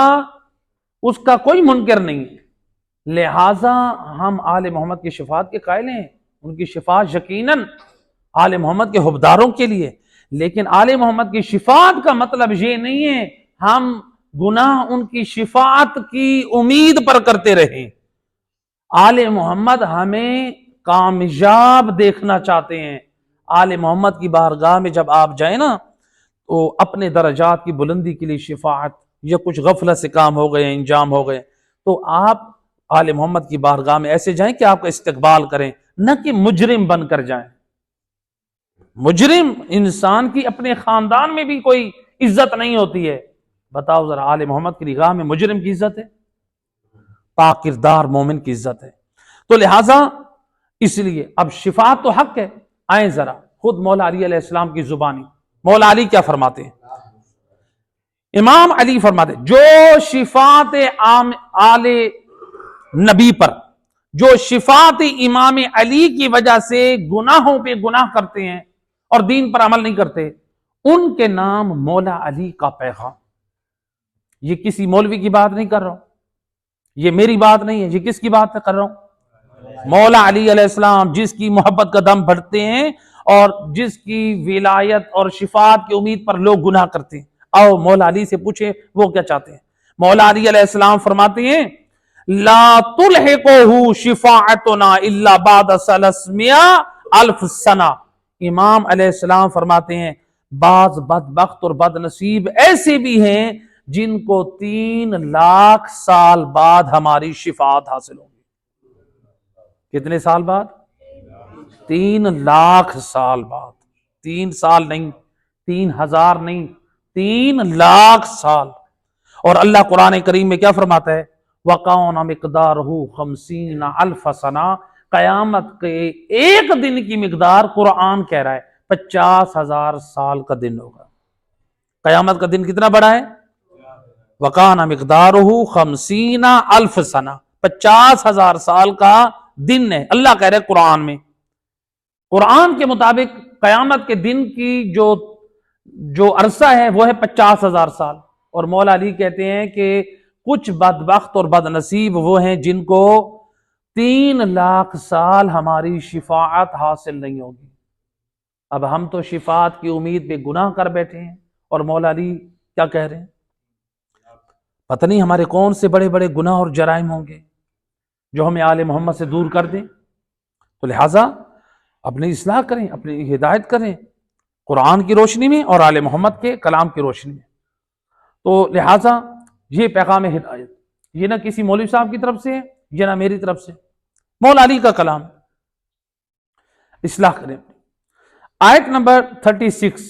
C: اس کا کوئی منکر نہیں ہے. لہذا ہم آل محمد کی شفاعت کے قائل ہیں. ان کی شفاعت یقیناً آل محمد کے حبداروں کے لیے. لیکن آل محمد کی شفاعت کا مطلب یہ نہیں ہے ہم گناہ ان کی شفاعت کی امید پر کرتے رہیں. آل محمد ہمیں کامیاب دیکھنا چاہتے ہیں. آل محمد کی بارگاہ میں جب آپ جائیں نا تو اپنے درجات کی بلندی کے لیے شفاعت یا کچھ غفلت سے کام ہو گئے، انجام ہو گئے، تو آپ آل محمد کی بارگاہ میں ایسے جائیں کہ آپ کا استقبال کریں، نہ کہ مجرم بن کر جائیں. مجرم انسان کی اپنے خاندان میں بھی کوئی عزت نہیں ہوتی ہے. بتاؤ ذرا آل محمد کی نگاہ میں مجرم کی عزت ہے؟ پاک کردار مومن کی عزت ہے. تو لہٰذا اس لیے اب شفاعت تو حق ہے. آئیں ذرا خود مولا علی علیہ السلام کی زبانی مولا علی کیا فرماتے ہیں؟ امام علی فرماتے ہیں جو شفاعت آل نبی پر، جو شفاعت امام علی کی وجہ سے گناہوں پہ گناہ کرتے ہیں اور دین پر عمل نہیں کرتے، ان کے نام مولا علی کا پیغام. یہ کسی مولوی کی بات نہیں کر رہا ہوں، یہ میری بات نہیں ہے، یہ کس کی بات کر رہا ہوں؟ مولا علی علیہ السلام جس کی محبت کا دم بڑھتے ہیں اور جس کی ولایت اور شفاعت کی امید پر لوگ گناہ کرتے ہیں. آؤ مولا علی سے پوچھیں وہ کیا چاہتے ہیں. مولا علی علیہ السلام فرماتے ہیں لا تلحقہ شفاعتنا الا بعد 300,000 سنہ۔ امام علیہ السلام فرماتے ہیں بعض بدبخت اور بد نصیب ایسے بھی ہیں جن کو 3 لاکھ سال بعد ہماری شفاعت حاصل ہوگی۔ کتنے سال بعد؟ 3 لاکھ سال بعد۔ 3 سال نہیں، 3,000 نہیں، 3 لاکھ سال۔ اور اللہ قرآن کریم میں کیا فرماتا ہے؟ وَقَوْنَ مِقْدَارُهُ 50,000 سنہ۔ قیامت کے ایک دن کی مقدار قرآن کہہ رہا ہے 50,000 سال کا دن ہوگا۔ قیامت کا دن کتنا بڑا ہے؟ وَقَانَ مِقْدَارُهُ 50,000 سنہ، 50,000 سال کا دن ہے۔ اللہ کہہ رہے قرآن میں، قرآن کے مطابق قیامت کے دن کی جو عرصہ ہے وہ ہے 50,000 سال۔ اور مولا علی کہتے ہیں کہ کچھ بدبخت اور بد نصیب وہ ہیں جن کو 3 لاکھ سال ہماری شفاعت حاصل نہیں ہوگی۔ اب ہم تو شفاعت کی امید پہ گناہ کر بیٹھے ہیں، اور مولا علی کیا کہہ رہے ہیں؟ پتہ نہیں ہمارے کون سے بڑے بڑے گناہ اور جرائم ہوں گے جو ہمیں آل محمد سے دور کر دیں۔ تو لہٰذا اپنی اصلاح کریں، اپنی ہدایت کریں قرآن کی روشنی میں اور آل محمد کے کلام کی روشنی میں۔ تو لہٰذا یہ پیغام ہدایت، یہ نہ کسی مولوی صاحب کی طرف سے ہے، یہ نہ میری طرف سے، مولا علی کا کلام۔ اصلاح کریں۔ آیت نمبر 36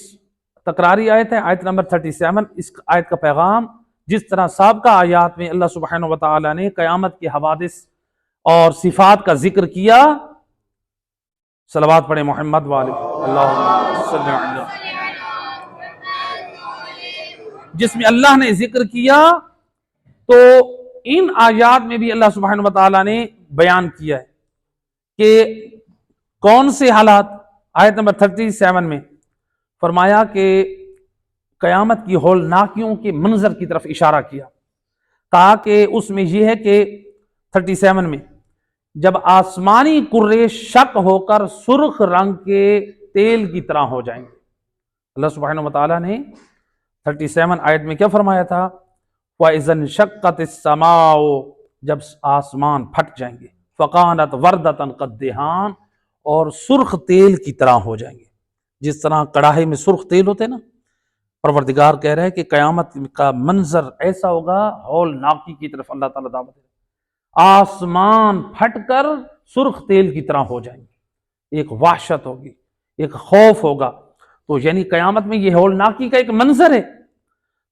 C: تکراری آیت ہے، آیت نمبر 37۔ اس آیت کا پیغام جس طرح سابقہ آیات میں اللہ سبحانہ وتعالی نے قیامت کے حوادث اور صفات کا ذکر کیا، صلوات پڑھیں محمد والے اللہم صلی علیہ، جس میں اللہ نے ذکر کیا، تو ان آیات میں بھی اللہ سبحانہ وتعالی نے بیان کیا ہے کہ کون سے حالات۔ آیت نمبر 37 میں فرمایا کہ قیامت کی ہولناکیوں کے منظر کی طرف اشارہ کیا، کہا کہ اس میں یہ ہے کہ 37 میں جب آسمانی کرے شک ہو کر سرخ رنگ کے تیل کی طرح ہو جائیں گے۔ اللہ سبحانہ وتعالی نے 37 آیت میں کیا فرمایا تھا؟ وَإِذَا انشَقَّتِ السَّمَاءُ، جب آسمان پھٹ جائیں گے، فَقَانَتْ وَرْدَةً قَدِّهَانٍ، اور سرخ تیل کی طرح ہو جائیں گے۔ جس طرح کڑاہے میں سرخ تیل ہوتے نا، پروردگار کہہ رہے ہیں کہ قیامت کا منظر ایسا ہوگا، ہولناکی کی طرف اللہ تعالیٰ دعوت ہے، آسمان پھٹ کر سرخ تیل کی طرح ہو جائیں گے۔ ایک وحشت ہوگی، ایک خوف ہوگا۔ تو یعنی قیامت میں یہ ہولناکی کا ایک منظر ہے۔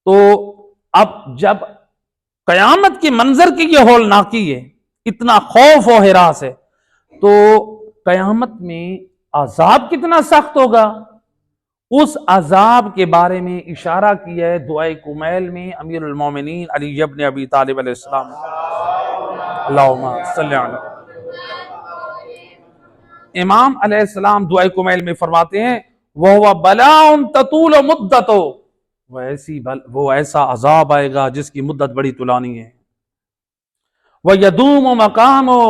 C: تو اب جب قیامت کے منظر کی یہ ہولناکی ہے، اتنا خوف و ہراس ہے، تو قیامت میں عذاب کتنا سخت ہوگا، اس عذاب کے بارے میں اشارہ کیا ہے دعائے کمیل میں امیر المومنین علی ابن ابی طالب علیہ السلام، اللہم صلی علیہ۔ امام علیہ السلام دعائے کمیل میں فرماتے ہیں وَهُوَ بَلَاءٌ تَطُولُ مُدَّتُهُ، وہ ایسا عذاب آئے گا جس کی مدت بڑی طولانی ہے، وَيَدُومُ مَقَامُهُ،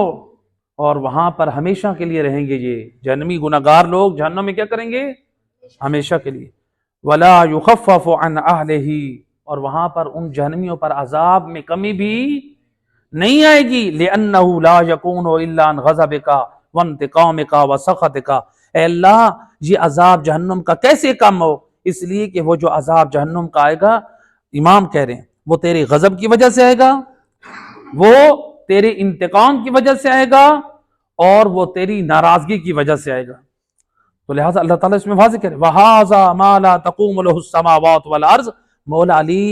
C: اور وہاں پر ہمیشہ کے لیے رہیں گے۔ یہ جہنمی گناہگار لوگ جہنم میں کیا کریں گے؟ ہمیشہ کے لیے۔ وَلَا يُخَفَّفُ عَنْ أَهْلِهِ، اور وہاں پر ان جہنمیوں پر عذاب میں کمی بھی نہیں آئے گی۔ لِأَنَّهُ لَا يَكُونُ إِلَّا عَنْ غَضَبِكَ وَانْتِقَامِكَ وَسَخَطِكَ، اے اللہ یہ عذاب جہنم کا کیسے کم ہو؟ اس لیے کہ وہ جو عذاب جہنم کا آئے گا، امام کہہ رہے ہیں وہ تیرے غضب کی وجہ سے آئے گا، وہ تیرے انتقام کی وجہ سے آئے گا، اور وہ تیری ناراضگی کی وجہ سے آئے گا۔ تو لہٰذا اللہ تعالیٰ اس میں واضح کرے وَهَذَا مَا لَا تَقُومُ لَهُ السَّمَاوَاتُ وَالْأَرْضُ۔ مولا علی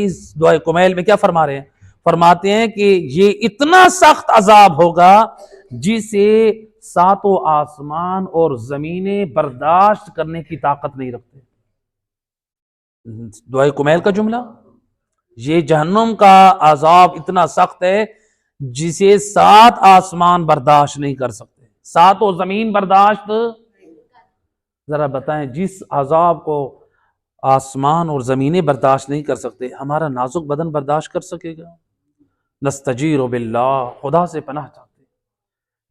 C: دعائے کمیل میں کیا فرما رہے ہیں؟ فرماتے ہیں کہ یہ اتنا سخت عذاب ہوگا جسے 7 آسمان اور زمینیں برداشت کرنے کی طاقت نہیں رکھتے۔ دعائے کمیل کا جملہ، یہ جہنم کا عذاب اتنا سخت ہے جسے 7 آسمان برداشت نہیں کر سکتے، 7 زمین برداشت۔ ذرا بتائیں جس عذاب کو آسمان اور زمینیں برداشت نہیں کر سکتے، ہمارا نازک بدن برداشت کر سکے گا؟ نستجیر باللہ، خدا سے پناہ چاہتے ہیں،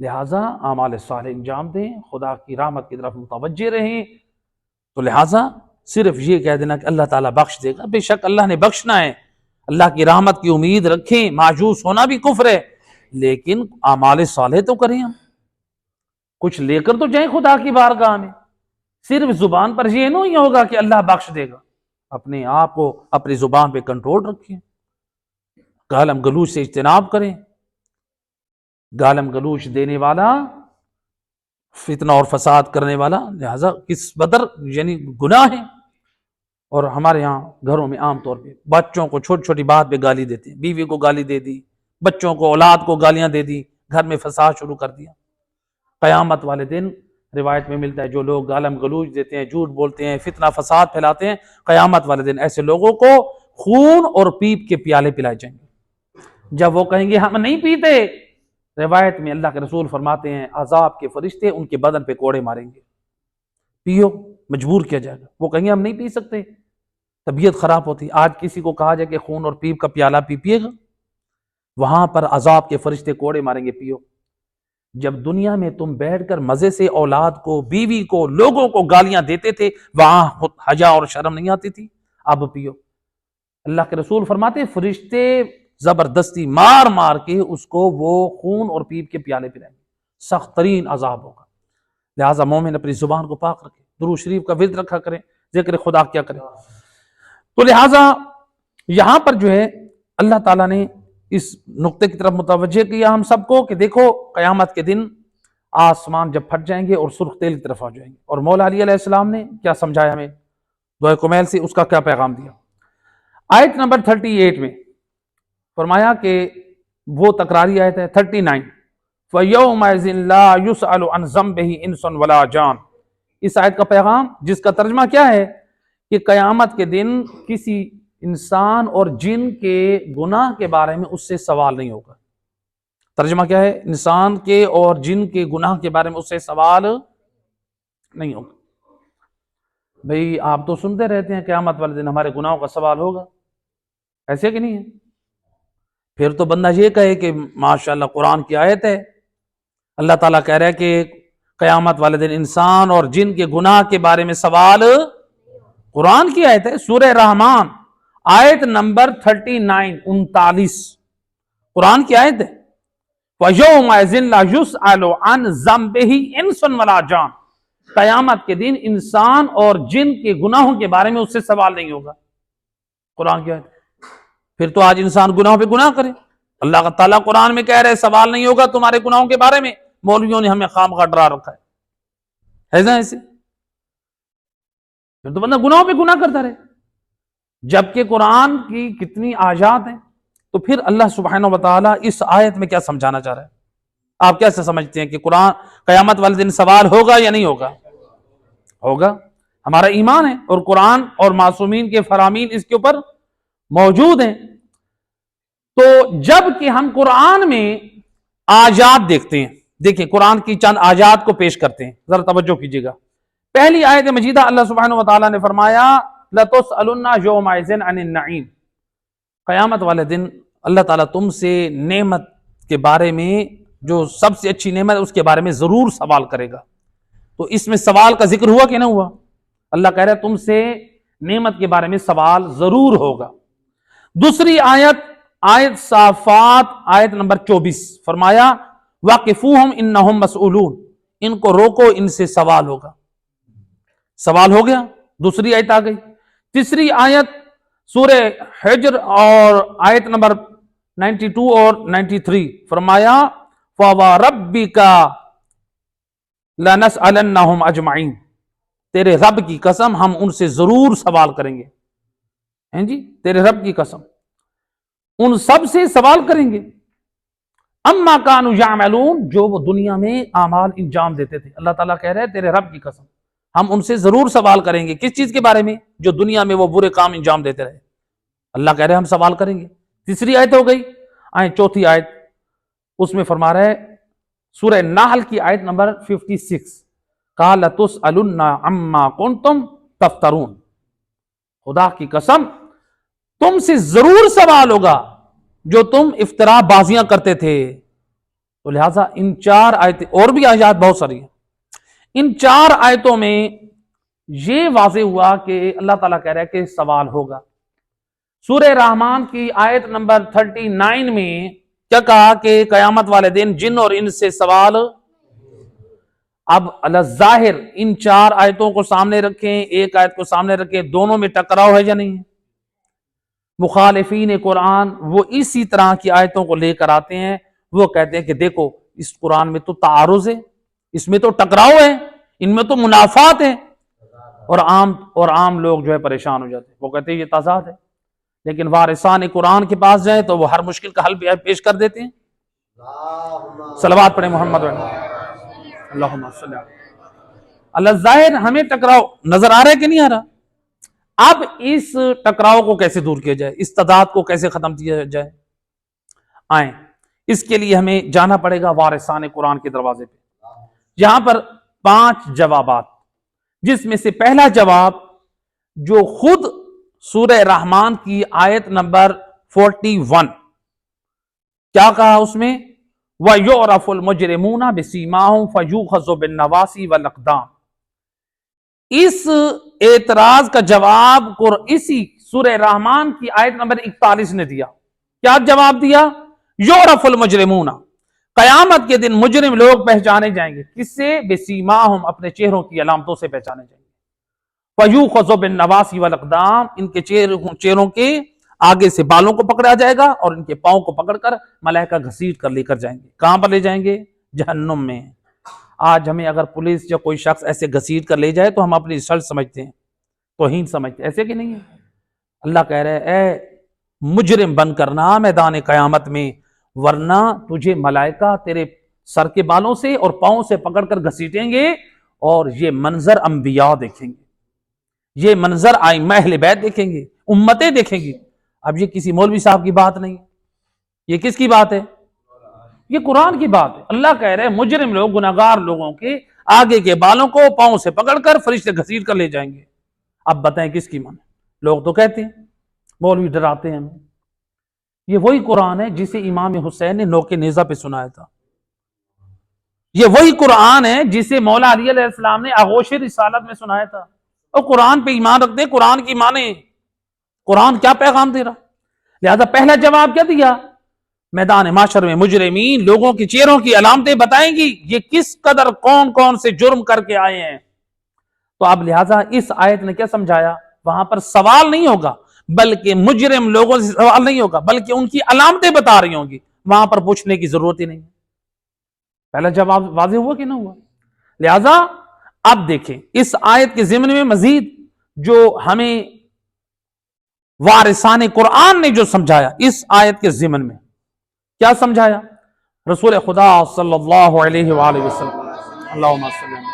C: لہٰذا اعمال صالح انجام دیں، خدا کی رحمت کی طرف متوجہ رہیں۔ تو لہٰذا صرف یہ کہہ دینا کہ اللہ تعالیٰ بخش دے گا، بے شک اللہ نے بخشنا ہے، اللہ کی رحمت کی امید رکھیں، مایوس ہونا بھی کفر ہے، لیکن اعمال صالح تو کریں، ہم کچھ لے کر تو جائیں خدا کی بارگاہ میں. صرف زبان پر یہ نہیں ہوگا کہ اللہ بخش دے گا. اپنے آپ کو اپنی زبان پہ کنٹرول رکھیں، گالم گلوچ سے اجتناب کریں. گالم گلوچ دینے والا فتنہ اور فساد کرنے والا لہذا کس قدر یعنی گناہ ہے. اور ہمارے ہاں گھروں میں عام طور پہ بچوں کو چھوٹی چھوٹی بات پہ گالی دیتے ہیں. بیوی کو گالی دے دی، بچوں کو اولاد کو گالیاں دے دی، گھر میں فساد شروع کر دیا. قیامت والے دن روایت میں ملتا ہے جو لوگ گالم گلوچ دیتے ہیں، جھوٹ بولتے ہیں، فتنہ فساد پھیلاتے ہیں، قیامت والے دن ایسے لوگوں کو خون اور پیپ کے پیالے پلائے جائیں گے. جب وہ کہیں گے ہم نہیں پیتے، روایت میں اللہ کے رسول فرماتے ہیں عذاب کے فرشتے ان کے بدن پہ کوڑے ماریں گے. پیو، مجبور کیا جائے گا. وہ کہیں گے ہم نہیں پی سکتے، طبیعت خراب ہوتی. آج کسی کو کہا جائے کہ خون اور پیپ کا پیالہ پیے گا، وہاں پر عذاب کے فرشتے کوڑے ماریں گے پیو. جب دنیا میں تم بیٹھ کر مزے سے اولاد کو، بیوی کو، لوگوں کو گالیاں دیتے تھے، وہاں حیا اور شرم نہیں آتی تھی، اب پیو. اللہ کے رسول فرماتے فرشتے زبردستی مار مار کے اس کو وہ خون اور پیپ کے پیالے پلائیں گے. سخت ترین عذاب ہوگا. لہٰذا مومن اپنی زبان کو پاک رکھے، درود شریف کا ورد رکھا کریں، ذکر خدا کیا کریں. تو لہٰذا یہاں پر جو ہے اللہ تعالیٰ نے اس نقطے کی طرف متوجہ کیا ہم سب کو کہ دیکھو قیامت کے دن آسمان جب پھٹ جائیں گے اور سرخ تیل کی طرف آ جائیں گے. اور مولا علی علیہ السلام نے کیا سمجھایا ہمیں دعائے کمیل سے، اس کا کیا پیغام دیا. آیت نمبر 38 میں فرمایا کہ وہ تکراری آیت ہے 39 فَيَوْمَئِذٍ لَا يُسْأَلُ عَنْ ذَنبِهِ إِنسٌ وَلَا جَانٌ. اس آیت کا پیغام جس کا ترجمہ کیا ہے کہ قیامت کے دن کسی انسان اور جن کے گناہ کے بارے میں اس سے سوال نہیں ہوگا. ترجمہ کیا ہے؟ انسان کے اور جن کے گناہ کے بارے میں اس سے سوال نہیں ہوگا. بھئی آپ تو سنتے رہتے ہیں قیامت والے دن ہمارے گناہوں کا سوال ہوگا، ایسے کہ نہیں ہے؟ پھر تو بندہ یہ کہے کہ ماشاءاللہ قرآن کی آیت ہے، اللہ تعالیٰ کہہ رہا ہے کہ قیامت والے دن انسان اور جن کے گناہ کے بارے میں سوال، قرآن کی آیت ہے سورہ رحمان آیت نمبر 39 قرآن کی آیت ہے وَيَوْمَئِذٍ لَا يُسْأَلُ عَنْ ذَنبِهِ إِنسٌ وَلَا جَانٌ. قیامت کے دن انسان اور جن کے گناہوں کے بارے میں اس سے سوال نہیں ہوگا. قرآن کی آیت. پھر تو آج انسان گناہوں پہ گناہ کرے. اللہ تعالیٰ قرآن میں کہہ رہے سوال نہیں ہوگا تمہارے گناہوں کے بارے میں. مولویوں نے ہمیں خامخواہ ڈرا رکھا ہے ایسے. پھر تو بندہ گناہوں پہ گناہ کرتا رہے، جبکہ قرآن کی کتنی آیات ہیں. تو پھر اللہ سبحانہ وتعالی اس آیت میں کیا سمجھانا چاہ رہا ہے؟ آپ کیسے سمجھتے ہیں کہ قرآن قیامت والے دن سوال ہوگا یا نہیں ہوگا؟ ہوگا. ہمارا ایمان ہے اور قرآن اور معصومین کے فرامین اس کے اوپر موجود ہیں. تو جب کہ ہم قرآن میں آیات دیکھتے ہیں، دیکھیں قرآن کی چند آیات کو پیش کرتے ہیں، ذرا توجہ کیجیے گا. پہلی آیت مجیدہ اللہ سبحانہ وتعالی نے فرمایا لَتُسْأَلُنَّ يَوْمَئِذٍ عَنِ النَّعِيمِ. قیامت والے دن اللہ تعالیٰ تم سے نعمت کے بارے میں، جو سب سے اچھی نعمت ہے اس کے بارے میں ضرور سوال کرے گا. تو اس میں سوال کا ذکر ہوا کہ نہ ہوا؟ اللہ کہہ رہا ہے تم سے نعمت کے بارے میں سوال ضرور ہوگا. دوسری آیت صافات آیت نمبر 24 فرمایا وَقِفُوهُمْ إِنَّهُمْ مَسْئُولُونَ. ان کو روکو، ان سے سوال ہوگا. سوال ہو گیا، دوسری آیت آ گئی. تیسری آیت سورہ حجر اور آیت نمبر 92 اور 93 فرمایا فَوَرَبِّكَ لَنَسْأَلَنَّهُمْ أَجْمَعِينَ. تیرے رب کی قسم ہم ان سے ضرور سوال کریں گے. ہیں جی، تیرے رب کی قسم ان سب سے سوال کریں گے. اما کانوا یعملون، جو وہ دنیا میں اعمال انجام دیتے تھے. اللہ تعالیٰ کہہ رہے ہیں تیرے رب کی قسم ہم ان سے ضرور سوال کریں گے. کس چیز کے بارے میں؟ جو دنیا میں وہ برے کام انجام دیتے رہے. اللہ کہہ رہے ہیں ہم سوال کریں گے. تیسری آیت ہو گئی. چوتھی آیت اس میں فرما رہے سورہ نحل کی آیت نمبر 56 قال لَتُسْأَلُنَّ عَمَّا كُنتُمْ تَفْتَرُونَ. خدا کی قسم تم سے ضرور سوال ہوگا جو تم افترا بازیاں کرتے تھے. تو لہٰذا ان چار آیتیں اور بھی آیات بہت ساری ہیں، ان چار آیتوں میں یہ واضح ہوا کہ اللہ تعالیٰ کہہ رہا ہے کہ سوال ہوگا. سورہ رحمان کی آیت نمبر 39 میں کیا کہا کہ قیامت والے دن جن اور انس سے سوال. اب الظاہر ان 4 آیتوں کو سامنے رکھیں، ایک آیت کو سامنے رکھیں، دونوں میں ٹکراؤ ہے یا نہیں ہے؟ مخالفین قرآن وہ اسی طرح کی آیتوں کو لے کر آتے ہیں، وہ کہتے ہیں کہ دیکھو اس قرآن میں تو تعارض ہے، اس میں تو ٹکراؤ ہے، ان میں تو منافات ہیں، اور عام لوگ جو ہے پریشان ہو جاتے ہیں، وہ کہتے ہیں یہ تضاد ہے. لیکن وارثان قرآن کے پاس جائیں تو وہ ہر مشکل کا حل پیش کر دیتے ہیں. صلوات پڑھیں محمد اللہم صلی اللہ. ظاہر ہمیں ٹکراؤ نظر آ رہا ہے کہ نہیں آ رہا؟ اب اس ٹکراؤ کو کیسے دور کیا جائے، اس تضاد کو کیسے ختم کیا جائے؟ آئیں اس کے لیے ہمیں جانا پڑے گا وارثان قرآن کے دروازے پہ. یہاں پر 5 جوابات، جس میں سے پہلا جواب جو خود سورہ رحمان کی آیت نمبر 41، کیا کہا اس میں؟ وَيُعْرَفُ الْمُجْرِمُونَ بِسِيمَاهُمْ فَيُؤْخَذُ بِالنَّوَاصِي وَالْأَقْدَامِ. اس اعتراض کا جواب اسی سورہ رحمان کی آیت نمبر 41 نے دیا. کیا جواب دیا؟ یعرف المجرمون، قیامت کے دن مجرم لوگ پہچانے جائیں گے. کس سے؟ بسیماہم، اپنے چہروں کی علامتوں سے پہچانے جائیں گے. فیوخذ بالنواصی والاقدام، ان کے چہروں کے آگے سے بالوں کو پکڑا جائے گا اور ان کے پاؤں کو پکڑ کر ملائکہ گھسیٹ کر لے کر جائیں گے. کہاں پر لے جائیں گے؟ جہنم میں. آج ہمیں اگر پولیس یا کوئی شخص ایسے گھسیٹ کر لے جائے تو ہم اپنی انسلٹ سمجھتے ہیں، توہین سمجھتے ہیں، ایسے کہ نہیں ہے؟ اللہ کہہ رہے اے مجرم بن کرنا میدان قیامت میں، ورنہ تجھے ملائکہ تیرے سر کے بالوں سے اور پاؤں سے پکڑ کر گھسیٹیں گے، اور یہ منظر انبیاء دیکھیں گے، یہ منظر ائمہ اہل بیت دیکھیں گے، امتیں دیکھیں گی. اب یہ کسی مولوی صاحب کی بات نہیں، یہ کس کی بات ہے؟ یہ قرآن کی بات ہے. اللہ کہہ رہے ہیں مجرم لوگ، گناہگار لوگوں کے آگے کے بالوں کو پاؤں سے پکڑ کر فرشتے گھسیٹ کر لے جائیں گے. اب بتائیں کس کی مانے؟ لوگ تو کہتے ہیں مولوی ڈراتے ہیں ہمیں. یہ وہی قرآن ہے جسے امام حسین نے نوک نیزہ پہ سنایا تھا. یہ وہی قرآن ہے جسے مولا علی علیہ السلام نے آغوش رسالت میں سنایا تھا. اور قرآن پہ ایمان رکھتے ہیں، قرآن کی مانے. قرآن کیا پیغام دے رہا؟ لہذا پہلا جواب کیا دیا؟ میدان معاشر میں مجرمین لوگوں کی چہروں کی علامتیں بتائیں گی یہ کس قدر کون کون سے جرم کر کے آئے ہیں. تو اب لہذا اس آیت نے کیا سمجھایا؟ وہاں پر سوال نہیں ہوگا، بلکہ مجرم لوگوں سے سوال نہیں ہوگا، بلکہ ان کی علامتیں بتا رہی ہوں گی، وہاں پر پوچھنے کی ضرورت ہی نہیں. پہلا جواب واضح ہوا کہ نہ ہوا؟ لہذا اب دیکھیں اس آیت کے ضمن میں مزید جو ہمیں وارثان قرآن نے جو سمجھایا اس آیت کے ضمن میں، کیا سمجھایا؟ رسول خدا صلی اللہ علیہ وآلہ وسلم اللہم صلی اللہ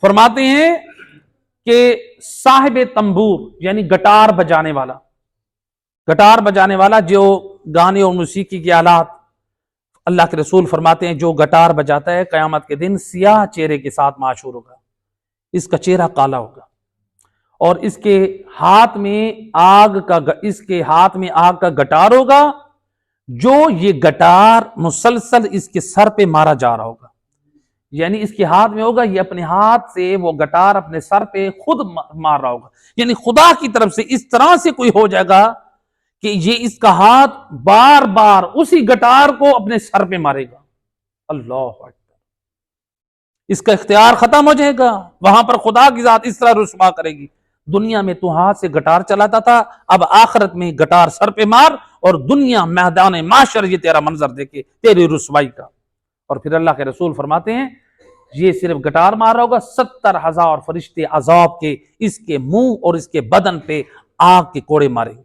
C: فرماتے ہیں کہ صاحب تنبور یعنی گٹار بجانے والا جو گانے اور موسیقی کے آلات، اللہ کے رسول فرماتے ہیں جو گٹار بجاتا ہے قیامت کے دن سیاہ چہرے کے ساتھ معشور ہوگا، اس کا چہرہ کالا ہوگا، اور اس کے ہاتھ میں آگ کا گٹار ہوگا، جو یہ گٹار مسلسل اس کے سر پہ مارا جا رہا ہوگا. یعنی اس کے ہاتھ میں ہوگا، یہ اپنے ہاتھ سے وہ گٹار اپنے سر پہ خود مار رہا ہوگا. یعنی خدا کی طرف سے اس طرح سے کوئی ہو جائے گا کہ یہ اس کا ہاتھ بار بار اسی گٹار کو اپنے سر پہ مارے گا. اللہ اکبر. اس کا اختیار ختم ہو جائے گا. وہاں پر خدا کی ذات اس طرح رسوا کرے گی، دنیا میں تو ہاتھ سے گٹار چلاتا تھا، اب آخرت میں گٹار سر پہ مار، اور دنیا میدان معاشر یہ تیرا منظر دیکھے تیری رسوائی کا. اور پھر اللہ کے رسول فرماتے ہیں یہ صرف گٹار مار رہا ہوگا، 70,000 فرشتے عذاب کے اس کے منہ اور اس کے بدن پہ آگ کے کوڑے ماریں گے.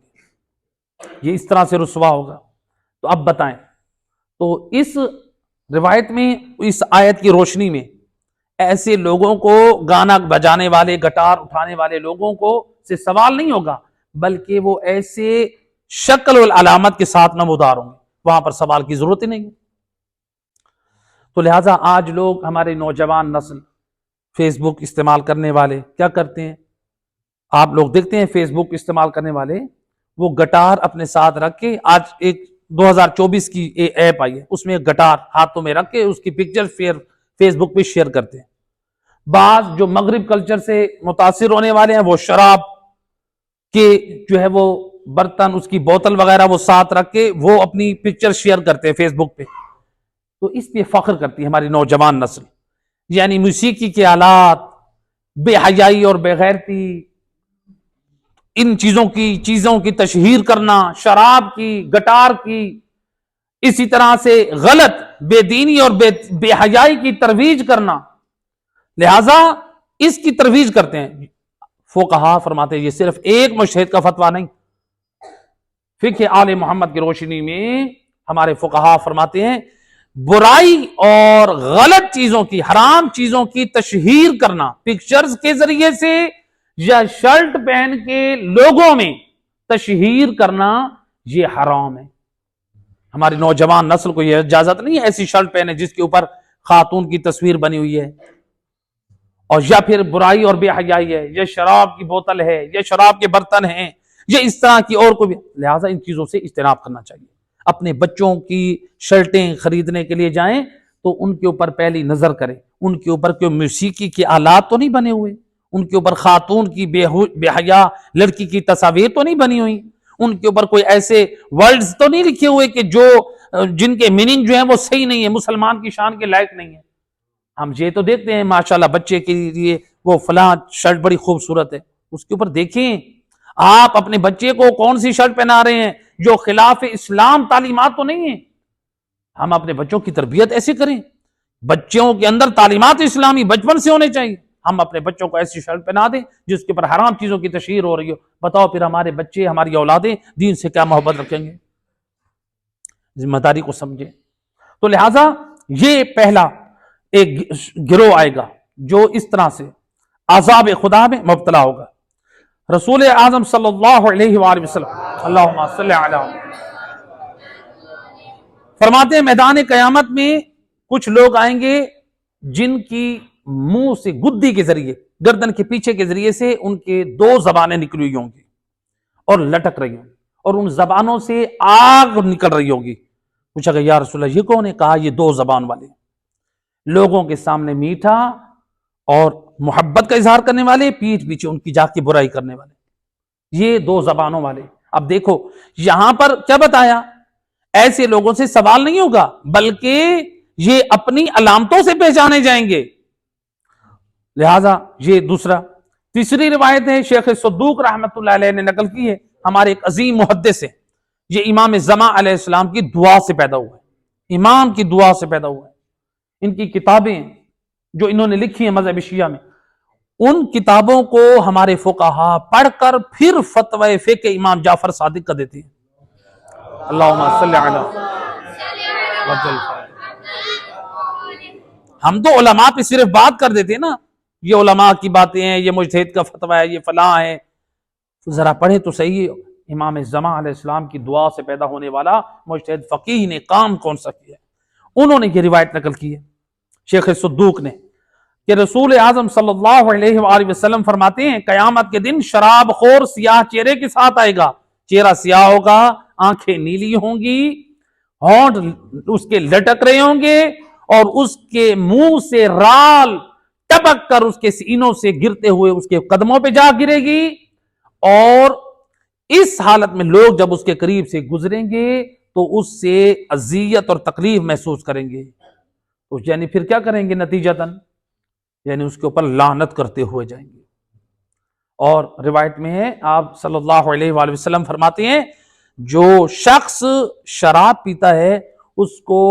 C: یہ اس طرح سے رسوا ہوگا. تو اب بتائیں، تو اس روایت میں اس آیت کی روشنی میں ایسے لوگوں کو، گانا بجانے والے، گٹار اٹھانے والے لوگوں کو سے سوال نہیں ہوگا، بلکہ وہ ایسے شکل والعلامت کے ساتھ نمودار ہوں گے، وہاں پر سوال کی ضرورت ہی نہیں. تو لہٰذا آج لوگ، ہمارے نوجوان نسل، فیس بک استعمال کرنے والے کیا کرتے ہیں؟ آپ لوگ دیکھتے ہیں فیس بک استعمال کرنے والے وہ گٹار اپنے ساتھ رکھ کے، آج ایک 2024 کی ایپ آئی ہے، اس میں گٹار ہاتھوں میں رکھ کے اس کی پکچر فیس بک پہ شیئر کرتے ہیں. بعض جو مغرب کلچر سے متاثر ہونے والے ہیں وہ شراب کے جو ہے وہ برتن، اس کی بوتل وغیرہ وہ ساتھ رکھ کے وہ اپنی پکچر شیئر کرتے ہیں فیس بک پہ، تو اس پہ فخر کرتی ہے ہماری نوجوان نسل. یعنی موسیقی کے آلات، بے حیائی اور بے غیرتی، ان چیزوں کی تشہیر کرنا، شراب کی، گٹار کی، اسی طرح سے غلط بے دینی اور بے حیائی کی ترویج کرنا، لہذا اس کی ترویج کرتے ہیں. فقہا فرماتے ہیں یہ صرف ایک مجتہد کا فتویٰ نہیں، فقہ آل محمد کی روشنی میں ہمارے فقہا فرماتے ہیں برائی اور غلط چیزوں کی، حرام چیزوں کی تشہیر کرنا پکچرز کے ذریعے سے یا شرٹ پہن کے لوگوں میں تشہیر کرنا، یہ حرام ہے. ہماری نوجوان نسل کو یہ اجازت نہیں ہے ایسی شرٹ پہنے جس کے اوپر خاتون کی تصویر بنی ہوئی ہے، اور یا پھر برائی اور بے حیائی ہے، یا شراب کی بوتل ہے، یا شراب کے برتن ہیں، یا اس طرح کی اور کوئی بھی. لہٰذا ان چیزوں سے اجتناب کرنا چاہیے. اپنے بچوں کی شرٹیں خریدنے کے لیے جائیں تو ان کے اوپر پہلی نظر کریں، ان کے اوپر کوئی موسیقی کے آلات تو نہیں بنے ہوئے، ان کے اوپر خاتون کی بے حیا لڑکی کی تصاویر تو نہیں بنی ہوئی، ان کے اوپر کوئی ایسے ورڈز تو نہیں لکھے ہوئے کہ جن کے میننگ جو ہیں وہ صحیح نہیں ہے، مسلمان کی شان کے لائق نہیں ہے. ہم یہ تو دیکھتے ہیں ماشاءاللہ بچے کے لیے وہ فلاں شرٹ بڑی خوبصورت ہے، اس کے اوپر دیکھیں آپ اپنے بچے کو کون سی شرٹ پہنا رہے ہیں جو خلاف اسلام تعلیمات تو نہیں ہے. ہم اپنے بچوں کی تربیت ایسے کریں، بچوں کے اندر تعلیمات اسلامی بچپن سے ہونے چاہیے. ہم اپنے بچوں کو ایسی شرٹ پہنا دیں جس کے اوپر حرام چیزوں کی تشہیر ہو رہی ہو، بتاؤ پھر ہمارے بچے، ہماری اولادیں دین سے کیا محبت رکھیں گے؟ ذمہ داری کو سمجھیں. تو لہٰذا یہ پہلا ایک گروہ آئے گا جو اس طرح سے عذاب خدا میں مبتلا ہوگا. رسول اعظم صلی اللہ علیہ وآلہ وسلم اللہم صلی علی فرماتے ہیں میدان قیامت میں کچھ لوگ آئیں گے جن کی منہ سے گدی کے ذریعے، گردن کے پیچھے کے ذریعے سے ان کے 2 زبانیں نکلی ہوئی ہوں گی اور لٹک رہی ہوں گی، اور ان زبانوں سے آگ نکل رہی ہوگی. پوچھا کہ یا رسول اللہ یہ کون ہے؟ کہا یہ 2 زبان والے، لوگوں کے سامنے میٹھا اور محبت کا اظہار کرنے والے، پیٹھ پیچھے ان کی جا کے برائی کرنے والے، یہ 2 زبانوں والے. اب دیکھو یہاں پر کیا بتایا، ایسے لوگوں سے سوال نہیں ہوگا بلکہ یہ اپنی علامتوں سے پہچانے جائیں گے. لہذا یہ دوسرا. تیسری روایت ہے شیخ صدوق رحمت اللہ علیہ نے نقل کی ہے، ہمارے ایک عظیم محدث ہیں، یہ امام زمان علیہ السلام کی دعا سے پیدا ہوا ہے، امام کی دعا سے پیدا ہوا ہے. ان کی کتابیں جو انہوں نے لکھی ہیں مذہب شیعہ میں، ان کتابوں کو ہمارے فقہا پڑھ کر پھر فتوی فقہ امام جعفر صادق کا دیتے ہیں. اللہم صلی علی وجل. ہم تو علماء پہ صرف بات کر دیتے ہیں نا، یہ علماء کی باتیں ہیں، یہ مجتہد کا فتویٰ ہے، یہ فلاں ہے. ذرا پڑھے تو صحیح امام زمان علیہ السلام کی دعا سے پیدا ہونے والا مجتہد فقیہ نے کام کون سا کیا. انہوں نے یہ روایت نقل کی ہے شیخ صدوق نے کہ رسول اعظم صلی اللہ علیہ وآلہ وسلم فرماتے ہیں قیامت کے دن شراب خور سیاہ چہرے کے ساتھ آئے گا، چہرہ سیاہ ہوگا، آنکھیں نیلی ہوں گی، ہونٹ اس کے لٹک رہے ہوں گے، اور اس کے منہ سے رال ٹپک کر اس کے سینوں سے گرتے ہوئے اس کے قدموں پہ جا گرے گی. اور اس حالت میں لوگ جب اس کے قریب سے گزریں گے تو اس سے اذیت اور تکلیف محسوس کریں گے. تو یعنی پھر کیا کریں گے نتیجتاً؟ یعنی اس کے اوپر لعنت کرتے ہوئے جائیں گے. اور روایت میں ہے آپ صلی اللہ علیہ وآلہ وسلم فرماتے ہیں جو شخص شراب پیتا ہے اس کو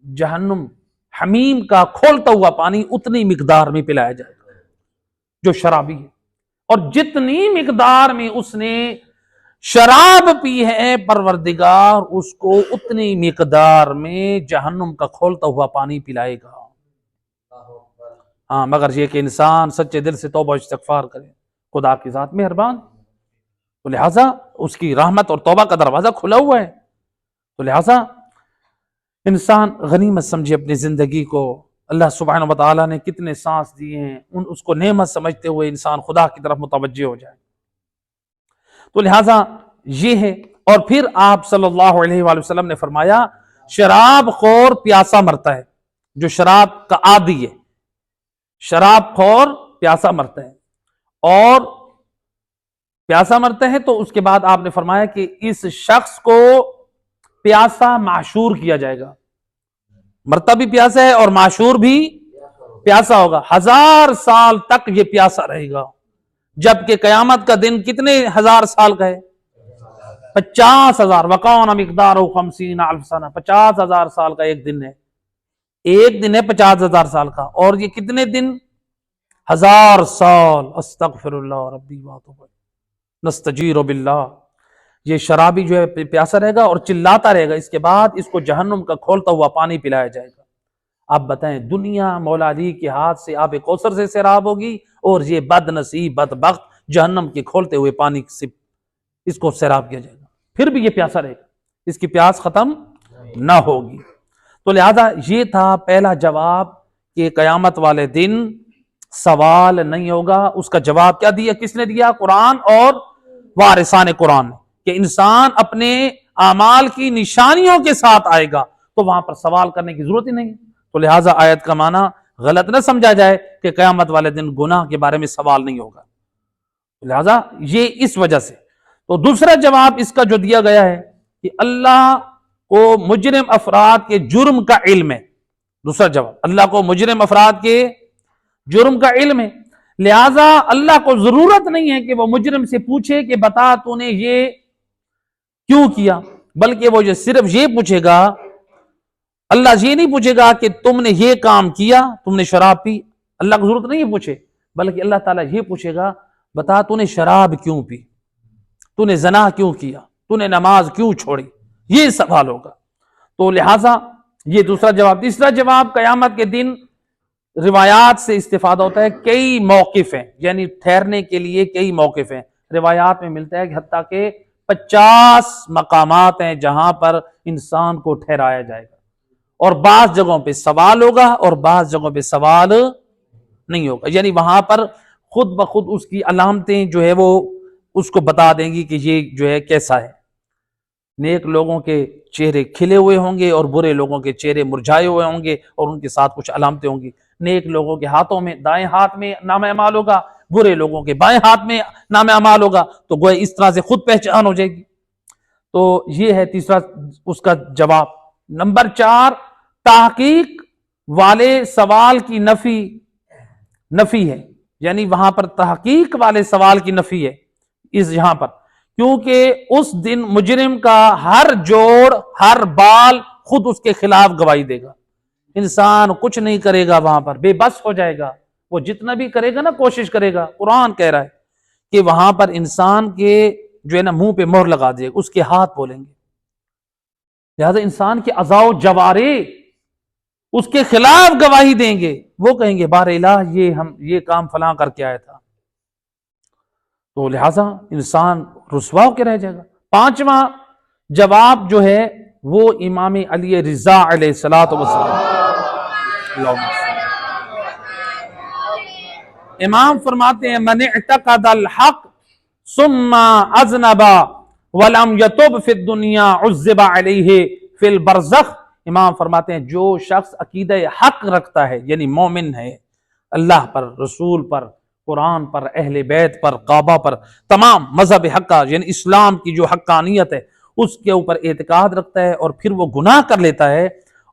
C: جہنم حمیم کا کھولتا ہوا پانی اتنی مقدار میں پلایا جائے گا جو شرابی ہے، اور جتنی مقدار میں اس نے شراب پی ہے پروردگار اس کو اتنی مقدار میں جہنم کا کھولتا ہوا پانی پلائے گا. ہاں مگر یہ کہ انسان سچے دل سے توبہ استغفار کرے، خدا کی ذات مہربان، تو لہٰذا اس کی رحمت اور توبہ کا دروازہ کھلا ہوا ہے. تو لہٰذا انسان غنیمت سمجھے اپنی زندگی کو. اللہ سبحانہ و تعالیٰ نے کتنے سانس دیے ہیں، اس کو نعمت سمجھتے ہوئے انسان خدا کی طرف متوجہ ہو جائے. تو لہٰذا یہ ہے. اور پھر آپ صلی اللہ علیہ وآلہ وسلم نے فرمایا شراب خور پیاسا مرتا ہے، جو شراب کا عادی ہے شراب خور پیاسا مرتا ہے، اور پیاسا مرتا ہے تو اس کے بعد آپ نے فرمایا کہ اس شخص کو پیاسا معشور کیا جائے گا. مرتا بھی پیاسا ہے اور معشور بھی پیاسا ہوگا. 1000 سال تک یہ پیاسا رہے گا. جبکہ قیامت کا دن کتنے 1000 سال کا ہے؟ 50,000. وَقَانَ مِقْدَارُهُ 50,000 سنہ. 50,000 سال کا ایک دن ہے. ایک دن ہے 50,000 سال کا. اور یہ کتنے دن؟ 1000 سال. استغفر اللہ ربی واتوب نستجیر باللہ. یہ شرابی جو ہے پیاسا رہے گا اور چلاتا رہے گا. اس کے بعد اس کو جہنم کا کھولتا ہوا پانی پلایا جائے گا. آپ بتائیں، دنیا مولا علی کے ہاتھ سے آب کوثر سے سیراب ہوگی اور یہ بد نصیب بدبخت جہنم کے کھولتے ہوئے پانی سے اس کو سیراب کیا جائے گا. پھر بھی یہ پیاسا رہے گا، اس کی پیاس ختم نہ ہوگی. تو لہذا یہ تھا پہلا جواب کہ قیامت والے دن سوال نہیں ہوگا. اس کا جواب کیا دیا؟ کس نے دیا؟ قرآن اور وارثان قرآن نے، کہ انسان اپنے اعمال کی نشانیوں کے ساتھ آئے گا تو وہاں پر سوال کرنے کی ضرورت ہی نہیں. تو لہٰذا آیت کا معنی غلط نہ سمجھا جائے کہ قیامت والے دن گناہ کے بارے میں سوال نہیں ہوگا. لہٰذا یہ اس وجہ سے. تو دوسرا جواب اس کا جو دیا گیا ہے کہ اللہ کو مجرم افراد کے جرم کا علم ہے. دوسرا جواب، اللہ کو مجرم افراد کے جرم کا علم ہے، لہذا اللہ کو ضرورت نہیں ہے کہ وہ مجرم سے پوچھے کہ بتا تو نے یہ کیوں کیا، بلکہ وہ جو صرف یہ پوچھے گا، اللہ یہ نہیں پوچھے گا کہ تم نے یہ کام کیا، تم نے شراب پی. اللہ کو ضرورت نہیں ہے پوچھے، بلکہ اللہ تعالیٰ یہ پوچھے گا بتا تو نے شراب کیوں پی، تو نے زنا کیوں کیا، تو نے نماز کیوں چھوڑی. یہ سوال ہوگا. تو لہٰذا یہ دوسرا جواب. تیسرا جواب، قیامت کے دن روایات سے استفادہ ہوتا ہے. کئی موقف ہیں، یعنی ٹھہرنے کے لیے کئی موقف ہیں. روایات میں ملتا ہے کہ حتیٰ کہ 50 مقامات ہیں جہاں پر انسان کو ٹھہرایا جائے گا، اور بعض جگہوں پہ سوال ہوگا اور بعض جگہوں پہ سوال نہیں ہوگا. یعنی وہاں پر خود بخود اس کی علامتیں جو ہے وہ اس کو بتا دیں گی کہ یہ جو ہے کیسا ہے. نیک لوگوں کے چہرے کھلے ہوئے ہوں گے اور برے لوگوں کے چہرے مرجھائے ہوئے ہوں گے، اور ان کے ساتھ کچھ علامتیں ہوں گی. نیک لوگوں کے ہاتھوں میں، دائیں ہاتھ میں نام اعمال ہوگا، برے لوگوں کے بائیں ہاتھ میں نام اعمال ہوگا. تو گویا اس طرح سے خود پہچان ہو جائے گی. تو یہ ہے تیسرا اس کا جواب. نمبر 4، تحقیق والے سوال کی نفی ہے. یعنی وہاں پر تحقیق والے سوال کی نفی ہے اس یہاں پر، کیونکہ اس دن مجرم کا ہر جوڑ، ہر بال خود اس کے خلاف گواہی دے گا. انسان کچھ نہیں کرے گا، وہاں پر بے بس ہو جائے گا. وہ جتنا بھی کرے گا نا، کوشش کرے گا. قرآن کہہ رہا ہے کہ وہاں پر انسان کے جو ہے نا منہ پہ مہر لگا دے گا، اس کے ہاتھ بولیں گے. لہذا انسان کے اعضاء و جوارے اس کے خلاف گواہی دیں گے. وہ کہیں گے بار الہ یہ کام فلاں کر کے آیا تھا. تو لہذا انسان رسوا ہو کے رہ جائے گا. 5واں جواب جو ہے وہ امام علی رضا علیہ الصلوۃ والسلام. امام فرماتے ہیں من اعتقد الحق ثم اذنب ولم يتب فی الدنیا عذب علیہ فی البرزخ. امام فرماتے ہیں جو شخص عقیدہ حق رکھتا ہے، یعنی مومن ہے، اللہ پر، رسول پر، قرآن پر، اہل بیت پر، کعبہ پر، تمام مذہب حقہ یعنی اسلام کی جو حقانیت ہے اس کے اوپر اعتقاد رکھتا ہے، اور پھر وہ گناہ کر لیتا ہے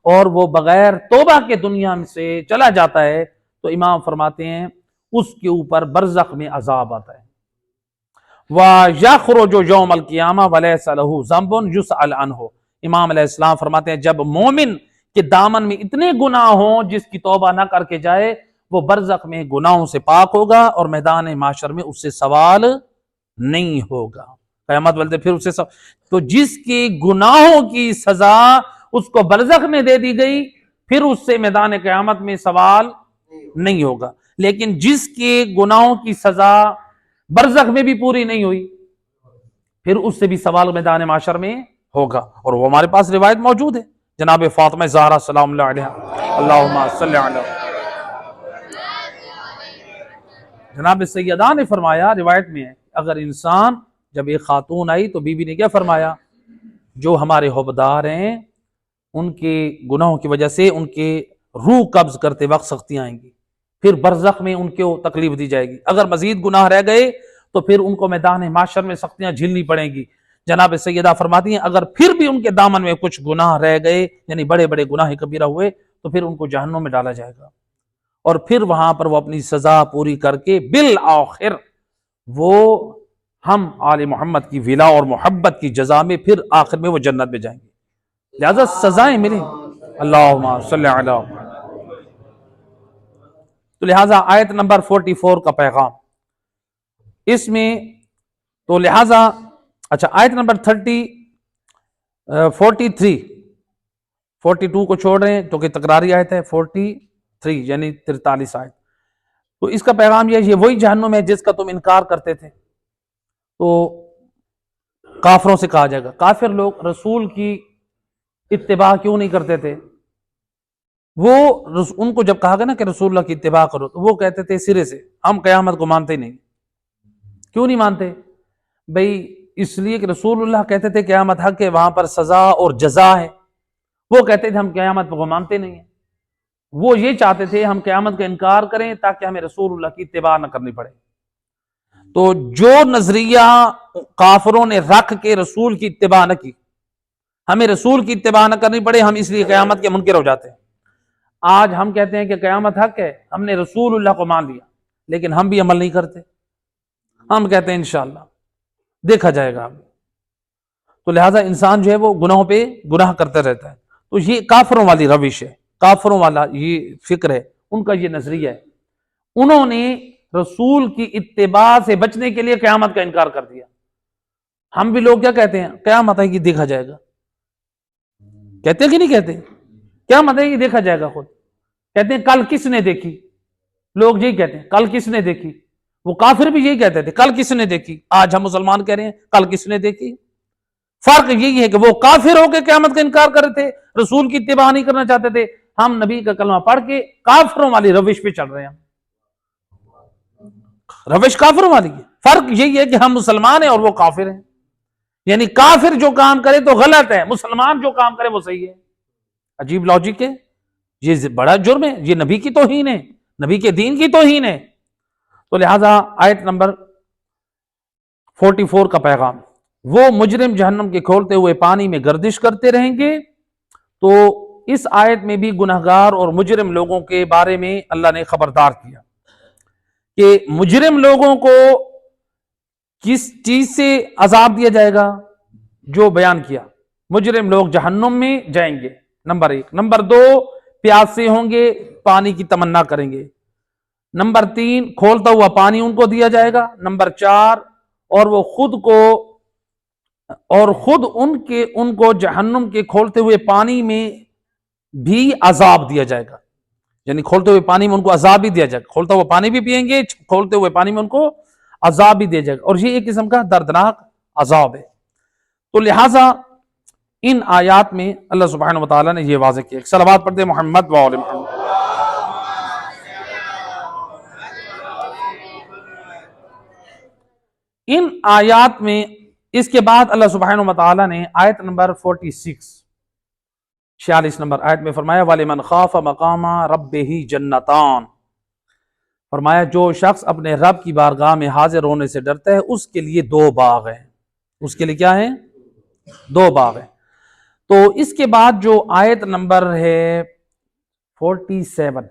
C: اور وہ بغیر توبہ کے دنیا سے چلا جاتا ہے، تو امام فرماتے ہیں اس کے اوپر برزخ میں عذاب آتا ہے. وَيَخْرُجُ يَوْمَ الْقِيَامَةِ وَلَيْسَ لَهُ ذَنْبٌ يُسْأَلُ عَنْهُ. امام علیہ السلام فرماتے ہیں جب مومن کے دامن میں اتنے گناہ ہوں جس کی توبہ نہ کر کے جائے، وہ برزخ میں گناہوں سے پاک ہوگا اور میدان محشر میں اس سے سوال نہیں ہوگا. قیامت والے پھر اس سے تو جس کے گناہوں کی سزا اس کو برزخ میں دے دی گئی، پھر اس سے میدان قیامت میں سوال نہیں ہوگا. لیکن جس کے گناہوں کی سزا برزخ میں بھی پوری نہیں ہوئی، پھر اس سے بھی سوال میدان محشر میں ہوگا. اور وہ ہمارے پاس روایت موجود ہے، جناب فاطمہ زہرا سلام اللہ علیہا، اللہم صلی علی. جناب سیدہ نے فرمایا، روایت میں ہے، اگر انسان جب ایک خاتون آئی تو بی بی نے کیا فرمایا، جو ہمارے حبدار ہیں ان کے گناہوں کی وجہ سے ان کے روح قبض کرتے وقت سختیاں آئیں گی، پھر برزخ میں ان کو تکلیف دی جائے گی. اگر مزید گناہ رہ گئے تو پھر ان کو میدان محشر میں سختیاں جھیلنی پڑیں گی۔ جناب سیدہ فرماتی ہیں اگر پھر بھی ان کے دامن میں کچھ گناہ رہ گئے، یعنی بڑے بڑے گناہ کبیرہ ہوئے، تو پھر ان کو جہنم میں ڈالا جائے گا، اور پھر وہاں پر وہ اپنی سزا پوری کر کے بالآخر وہ ہم آل محمد کی ولا اور محبت کی جزا میں پھر آخر میں وہ جنت میں جائیں گے، لہذا سزائیں ملیں۔ اللہم صلی علی محمد۔ تو لہذا آیت نمبر 44 کا پیغام اس میں، تو لہذا اچھا آیت نمبر 42 کو چھوڑ رہے ہیں تو کہ تکراری آیت ہے، 43 یعنی 43 آیت۔ تو اس کا پیغام یہ وہی جہنم ہے جس کا تم انکار کرتے تھے۔ تو کافروں سے کہا جائے گا، کافر لوگ رسول کی اتباع کیوں نہیں کرتے تھے؟ وہ ان کو جب کہا گیا نا کہ رسول اللہ کی اتباع کرو، تو وہ کہتے تھے سرے سے ہم قیامت کو مانتے ہی نہیں۔ کیوں نہیں مانتے بھئی؟ اس لیے کہ رسول اللہ کہتے تھے قیامت حق ہے، وہاں پر سزا اور جزا ہے، وہ کہتے تھے ہم قیامت کو مانتے نہیں ہیں۔ وہ یہ چاہتے تھے ہم قیامت کا انکار کریں تاکہ ہمیں رسول اللہ کی اتباع نہ کرنی پڑے۔ تو جو نظریہ کافروں نے رکھ کے رسول کی اتباع نہ کی، ہمیں رسول کی اتباع نہ کرنی پڑے، ہم اس لیے قیامت کے منکر ہو جاتے ہیں۔ آج ہم کہتے ہیں کہ قیامت حق ہے، ہم نے رسول اللہ کو مان لیا، لیکن ہم بھی عمل نہیں کرتے، ہم کہتے ہیں انشاءاللہ دیکھا جائے گا۔ تو لہٰذا انسان جو ہے وہ گناہوں پہ گناہ کرتا رہتا ہے۔ تو یہ کافروں والی روش ہے، کافروں والا یہ فکر ہے، ان کا یہ نظریہ ہے۔ انہوں نے رسول کی اتباع سے بچنے کے لیے قیامت کا انکار کر دیا۔ ہم بھی لوگ کیا کہتے ہیں؟ قیامت ہے کہ دیکھا جائے گا، کہتے ہیں کہ نہیں کہتے؟ قیامت ہے کہ دیکھا جائے گا، خود کہتے ہیں کل کس نے دیکھی؟ لوگ یہی کہتے ہیں کل کس نے دیکھی؟ وہ کافر بھی یہی کہتے تھے کل کس نے دیکھی۔ آج ہم مسلمان کہہ رہے ہیں کل کس نے دیکھی۔ فرق یہی ہے کہ وہ کافر ہو کے قیامت کا انکار کر رہے تھے، رسول کی اتباع نہیں کرنا چاہتے تھے، ہم نبی کا کلمہ پڑھ کے کافروں والی روش پہ چل رہے ہیں۔ روش کافروں والی ہے، فرق یہی ہے کہ ہم مسلمان ہیں اور وہ کافر ہیں۔ یعنی کافر جو کام کرے تو غلط ہے، مسلمان جو کام کرے وہ صحیح ہے۔ عجیب لاجک ہے، یہ بڑا جرم ہے، یہ نبی کی توہین ہے، نبی کے دین کی توہین ہے۔ تو لہذا آیت نمبر 44 کا پیغام، وہ مجرم جہنم کے کھولتے ہوئے پانی میں گردش کرتے رہیں گے۔ تو اس آیت میں بھی گنہگار اور مجرم لوگوں کے بارے میں اللہ نے خبردار کیا کہ مجرم لوگوں کو کس چیز سے عذاب دیا جائے گا، جو بیان کیا۔ مجرم لوگ جہنم میں جائیں گے، نمبر 1۔ نمبر 2، پیاسے ہوں گے، پانی کی تمنا کریں گے۔ نمبر 3، کھولتا ہوا پانی ان کو دیا جائے گا۔ نمبر 4، اور وہ خود ان کو جہنم کے کھولتے ہوئے پانی میں بھی عذاب دیا جائے گا، یعنی کھولتے ہوئے پانی میں ان کو عذاب بھی دیا جائے گا، کھولتا ہوا پانی بھی پئیں گے، کھولتے ہوئے پانی میں ان کو عذاب بھی دیا جائے گا، اور یہ ایک قسم کا دردناک عذاب ہے۔ تو لہٰذا ان آیات میں اللہ سبحانہ وتعالی نے یہ واضح کیا۔ صلوات پڑھتے محمد و آل محمد۔ ان آیات میں اس کے بعد اللہ سبحانہ وتعالی نے آیت نمبر 46 نمبر آیت میں فرمایا وَلِمَنْ خَافَ مَقَامَ رَبِّهِ جَنَّتَانِ، فرمایا جو شخص اپنے رب کی بارگاہ میں حاضر ہونے سے ڈرتا ہے اس کے لیے 2 باغ ہیں۔ اس کے لیے کیا ہیں؟ 2 باغ ہیں۔ تو اس کے بعد جو آیت نمبر ہے 47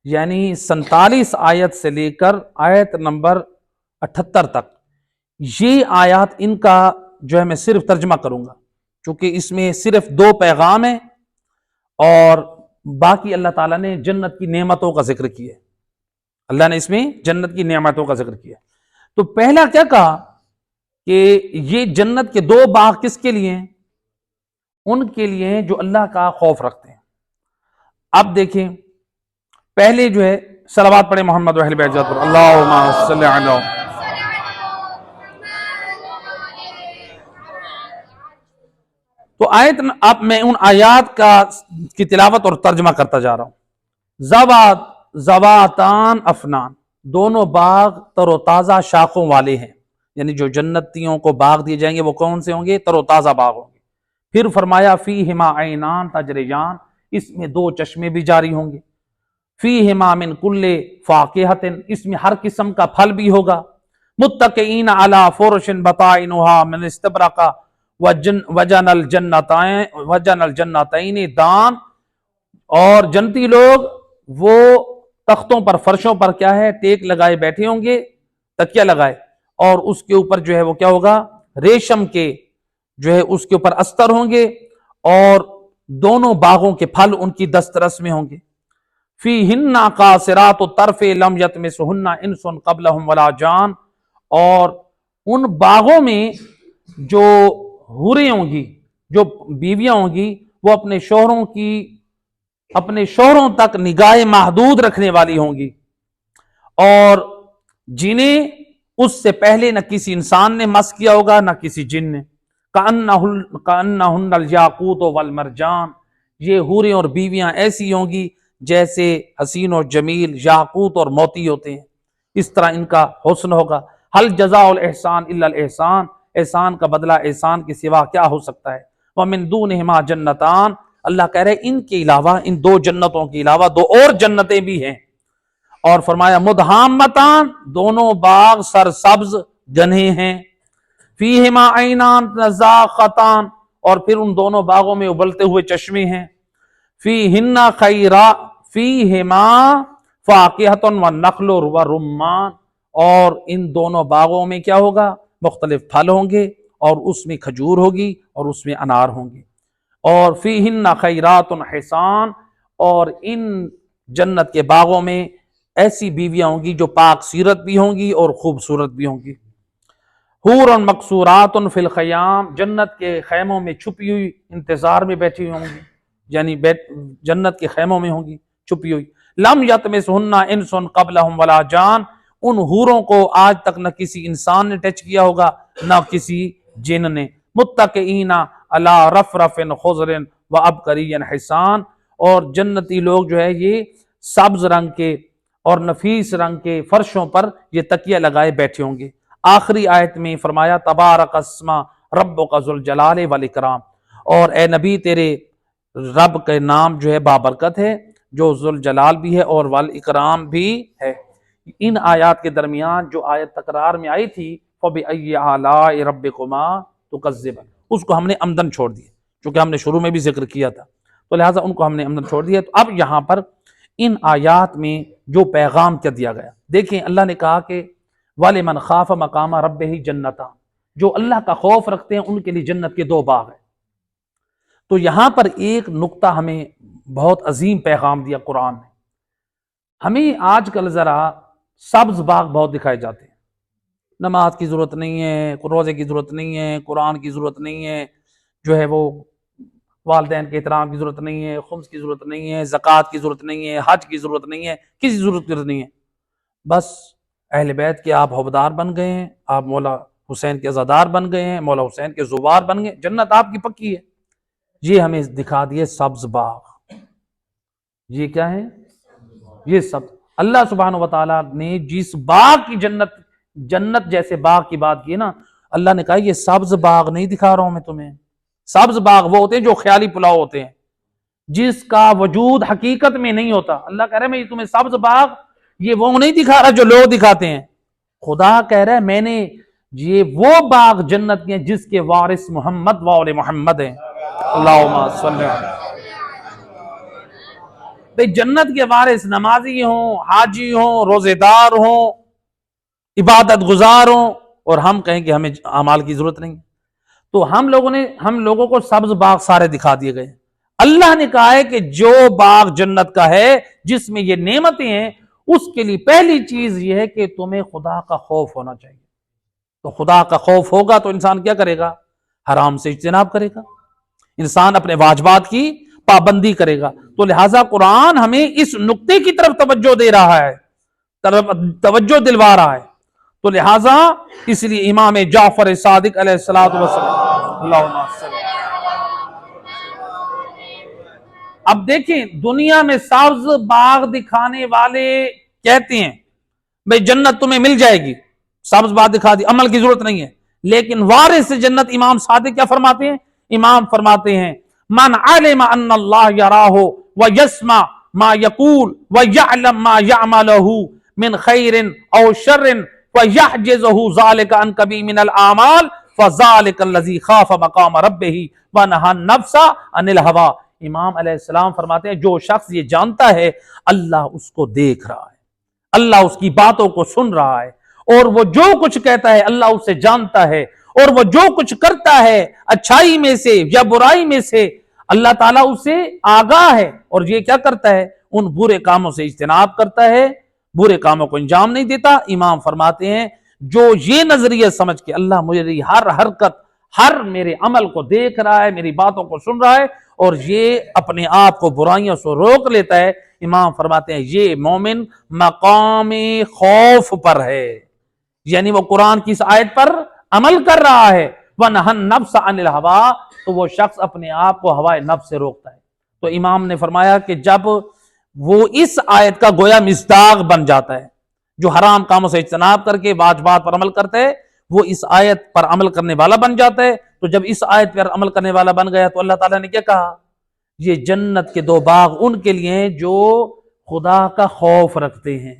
C: یعنی 47 آیت سے لے کر آیت نمبر 78 تک، یہ آیات ان کا جو ہے میں صرف ترجمہ کروں گا، چونکہ اس میں صرف 2 پیغام ہیں اور باقی اللہ تعالیٰ نے جنت کی نعمتوں کا ذکر کیا ہے۔ اللہ نے اس میں جنت کی نعمتوں کا ذکر کیا۔ تو پہلا کیا کہا کہ یہ جنت کے 2 باغ کس کے لیے ہیں؟ ان کے لیے ہیں جو اللہ کا خوف رکھتے ہیں۔ اب دیکھیں، پہلے جو ہے صلوات پڑھیں محمد و اہل بیت پر، اللہم صلی علی۔ تو آیت اب میں ان آیات کی تلاوت اور ترجمہ کرتا جا رہا ہوں۔ زواتان افنان، دونوں باغ تر و تازہ شاخوں والے ہیں، یعنی جو جنتیوں کو باغ دیے جائیں گے وہ کون سے ہوں گے؟ تر و تازہ باغ ہوں گے۔ پھر فرمایا فیہما عینان تجریان، اس میں 2 چشمے بھی جاری ہوں گے۔ فیہما من کل فاکہۃ، اس میں ہر قسم کا پھل بھی ہوگا۔ متکئین علی فرش بطائنها من استبرق وجن الجنتین دان، اور جنتی لوگ وہ تختوں پر، فرشوں پر کیا ہے، ٹیک لگائے بیٹھے ہوں گے، تکیہ لگائے، اور اس کے اوپر جو ہے وہ کیا ہوگا، ریشم کے جو ہے اس کے اوپر استر ہوں گے، اور دونوں باغوں کے پھل ان کی دسترس میں ہوں گے۔ فیہن قاصرات الطرف لم یطمثہن انس قبلہم ولا جان، اور ان باغوں میں جو حوریں ہوں گی، جو بیویاں ہوں گی، وہ اپنے شوہروں تک نگاہ محدود رکھنے والی ہوں گی، اور جنہیں اس سے پہلے نہ کسی انسان نے مس کیا ہوگا نہ کسی جن نے۔ کأنہن الیاقوت والمرجان، یہ حوریں اور بیویاں ایسی ہوں گی جیسے حسین اور جمیل یاقوت اور موتی ہوتے ہیں، اس طرح ان کا حسن ہوگا۔ حل جزاء الاحسان الا الاحسان، احسان کا بدلہ احسان کے سوا کیا ہو سکتا ہے۔ ومن دونہما جنتان، اللہ کہہ رہے ان کے علاوہ، ان دو جنتوں کے علاوہ دو اور جنتیں بھی ہیں، اور فرمایا مدہامتان، دونوں باغ سرسبز گھنے ہیں، فیہما عینان نضاختان، اور پھر ان دونوں باغوں میں ابلتے ہوئے چشمے ہیں، فیہما فاکہۃ والنخل والرمان، اور ان دونوں باغوں میں کیا ہوگا، مختلف پھل ہوں گے، اور اس میں کھجور ہوگی اور اس میں انار ہوں گے، اور فیہن خیرات حسان، اور ان جنت کے باغوں میں ایسی بیویاں ہوں گی جو پاک سیرت بھی ہوں گی اور خوبصورت بھی ہوں گی۔ حور مقصورات فی الخیام، جنت کے خیموں میں چھپی ہوئی انتظار میں بیٹھی ہوں گی، یعنی جنت کے خیموں میں ہوں گی چھپی ہوئی۔ لم یطمثہن انس قبلہم ولا جان، ان حوروں کو آج تک نہ کسی انسان نے ٹچ کیا ہوگا نہ کسی جن نے۔ متکئین علی رفرف خضر وعبقری حسان، اور جنتی لوگ جو ہے یہ سبز رنگ کے اور نفیس رنگ کے فرشوں پر یہ تکیہ لگائے بیٹھے ہوں گے۔ آخری آیت میں فرمایا تبارک اسم ربک ذو الجلال والاکرام، اور اے نبی تیرے رب کے نام جو ہے بابرکت ہے، جو ذو الجلال بھی ہے اور والاکرام بھی ہے۔ ان آیات کے درمیان جو آیت تکرار میں آئی تھی فَبِأَيِّ آلَاءِ رَبِّكُمَا تُكَذِّبَانِ، اس کو ہم نے عمدن چھوڑ دیا، چونکہ ہم نے شروع میں بھی ذکر کیا تھا، تو لہٰذا ان کو ہم نے عمدن چھوڑ دیا۔ تو اب یہاں پر ان آیات میں جو پیغام کیا دیا گیا، دیکھیں اللہ نے کہا کہ وَلِمَنْ خَافَ مَقَامَ رَبِّهِ جَنَّتَانِ، جو اللہ کا خوف رکھتے ہیں ان کے لیے جنت کے دو باغ ہیں۔ تو یہاں پر ایک نقطہ ہمیں بہت عظیم پیغام دیا قرآن نے۔ ہمیں آج کل ذرا سبز باغ بہت دکھائے جاتے ہیں، نماز کی ضرورت نہیں ہے، روزے کی ضرورت نہیں ہے، قرآن کی ضرورت نہیں ہے، جو ہے وہ والدین کے احترام کی ضرورت نہیں ہے، خمس کی ضرورت نہیں ہے، زکوٰۃ کی ضرورت نہیں ہے، حج کی ضرورت نہیں ہے، کسی ضرورت نہیں ہے، بس اہل بیت کے آپ حوبدار بن گئے ہیں، آپ مولا حسین کے عزادار بن گئے ہیں، مولا حسین کے زوار بن گئے، جنت آپ کی پکی ہے۔ یہ ہمیں دکھا دیے سبز باغ، یہ کیا ہے، یہ سبز۔ اللہ سبحانہ وتعالیٰ نے جس باغ کی جنت جیسے باغ کی بات کی نا، اللہ نے کہا یہ سبز باغ نہیں دکھا رہا ہوں میں تمہیں۔ سبز باغ وہ ہوتے ہیں جو خیالی پلاؤ ہوتے ہیں، جس کا وجود حقیقت میں نہیں ہوتا۔ اللہ کہہ رہا ہے میں تمہیں سبز باغ یہ وہ نہیں دکھا رہا جو لوگ دکھاتے ہیں، خدا کہہ رہا ہے میں نے یہ وہ باغ جنت کے جس کے وارث محمد وآل محمد ہیں۔ اللہم صلی اللہ، بھئی جنت کے وارث نمازی ہوں، حاجی ہوں، روزے دار ہوں، عبادت گزار ہوں، اور ہم کہیں کہ ہمیں اعمال کی ضرورت نہیں، تو ہم لوگوں کو سبز باغ سارے دکھا دیے گئے۔ اللہ نے کہا ہے کہ جو باغ جنت کا ہے جس میں یہ نعمتیں ہیں، اس کے لیے پہلی چیز یہ ہے کہ تمہیں خدا کا خوف ہونا چاہیے۔ تو خدا کا خوف ہوگا تو انسان کیا کرے گا، حرام سے اجتناب کرے گا، انسان اپنے واجبات کی پابندی کرے گا۔ تو لہٰذا قرآن ہمیں اس نقطے کی طرف توجہ دے رہا ہے، توجہ دلوا رہا ہے۔ تو لہٰذا اس لیے امام جعفر صادق علیہ الصلوۃ والسلام، اللہم صلی، اب دیکھیں دنیا میں سبز باغ دکھانے والے کہتے ہیں بھئی جنت تمہیں مل جائے گی، سبز باغ دکھا دی، عمل کی ضرورت نہیں ہے، لیکن وارث جنت امام صادق کیا فرماتے ہیں، امام فرماتے ہیں من علم ان اللہ یراہ ویسمع ما یقول ویعلم ما یعملہ من خیر او شر وَيَحْجِزُهُ ذَلِكَ عَنْ كَبِيرٍ مِنَ الْأَعْمَالِ فَذَلِكَ الَّذِي خَافَ مَقَامَ رَبِّهِ وَنَهَى النَّفْسَ عَنِ الْهَوَىٰ۔ امام علیہ السلام فرماتے ہیں جو شخص یہ جانتا ہے اللہ اس کو دیکھ رہا ہے، اللہ اس کی باتوں کو سن رہا ہے، اور وہ جو کچھ کہتا ہے اللہ اسے جانتا ہے، اور وہ جو کچھ کرتا ہے اچھائی میں سے یا برائی میں سے اللہ تعالیٰ اسے آگاہ ہے، اور یہ کیا کرتا ہے ان برے کاموں سے اجتناب کرتا ہے، برے کاموں کو انجام نہیں دیتا۔ امام فرماتے ہیں جو یہ نظریہ سمجھ کے اللہ میری ہر حرکت، ہر میرے عمل کو دیکھ رہا ہے، میری باتوں کو سن رہا ہے، اور یہ اپنے آپ کو برائیوں سے روک لیتا ہے، امام فرماتے ہیں یہ مومن مقام خوف پر ہے، یعنی وہ قرآن کی اس آیت پر عمل کر رہا ہے۔ وَنَهَى النَّفْسَ عَنِ الْهَوَىٰ، تو وہ شخص اپنے آپ کو ہوائے نفس سے روکتا ہے۔ تو امام نے فرمایا کہ جب وہ اس آیت کا گویا مصداق بن جاتا ہے، جو حرام کاموں سے اجتناب کر کے واجبات پر عمل کرتا ہے وہ اس آیت پر عمل کرنے والا بن جاتا ہے، تو جب اس آیت پر عمل کرنے والا بن گیا تو اللہ تعالیٰ نے کیا کہا، یہ جنت کے 2 باغ ان کے لیے ہیں جو خدا کا خوف رکھتے ہیں۔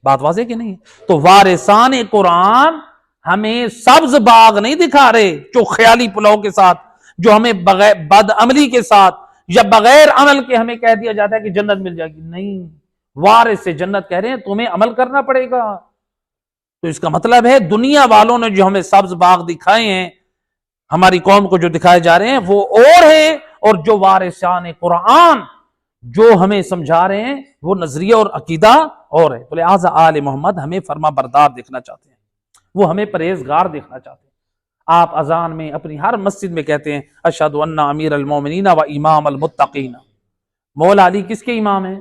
C: بات واضح کہ نہیں؟ تو وارثان قرآن ہمیں سبز باغ نہیں دکھا رہے جو خیالی پلاؤ کے ساتھ، جو ہمیں بغیر بد عملی کے ساتھ یا بغیر عمل کے ہمیں کہہ دیا جاتا ہے کہ جنت مل جائے گی، نہیں، وارث سے جنت کہہ رہے ہیں تمہیں عمل کرنا پڑے گا۔ تو اس کا مطلب ہے دنیا والوں نے جو ہمیں سبز باغ دکھائے ہیں، ہماری قوم کو جو دکھائے جا رہے ہیں وہ اور ہیں، اور جو وارثان قرآن جو ہمیں سمجھا رہے ہیں وہ نظریہ اور عقیدہ اور ہے۔ تو لہٰذا آل محمد ہمیں فرما بردار دیکھنا چاہتے ہیں، وہ ہمیں پرہیزگار دیکھنا چاہتے ہیں۔ آپ اذان میں اپنی ہر مسجد میں کہتے ہیں اشہد ان امیر المومنین و امام المتقین۔ مولا علی کس کے امام ہیں؟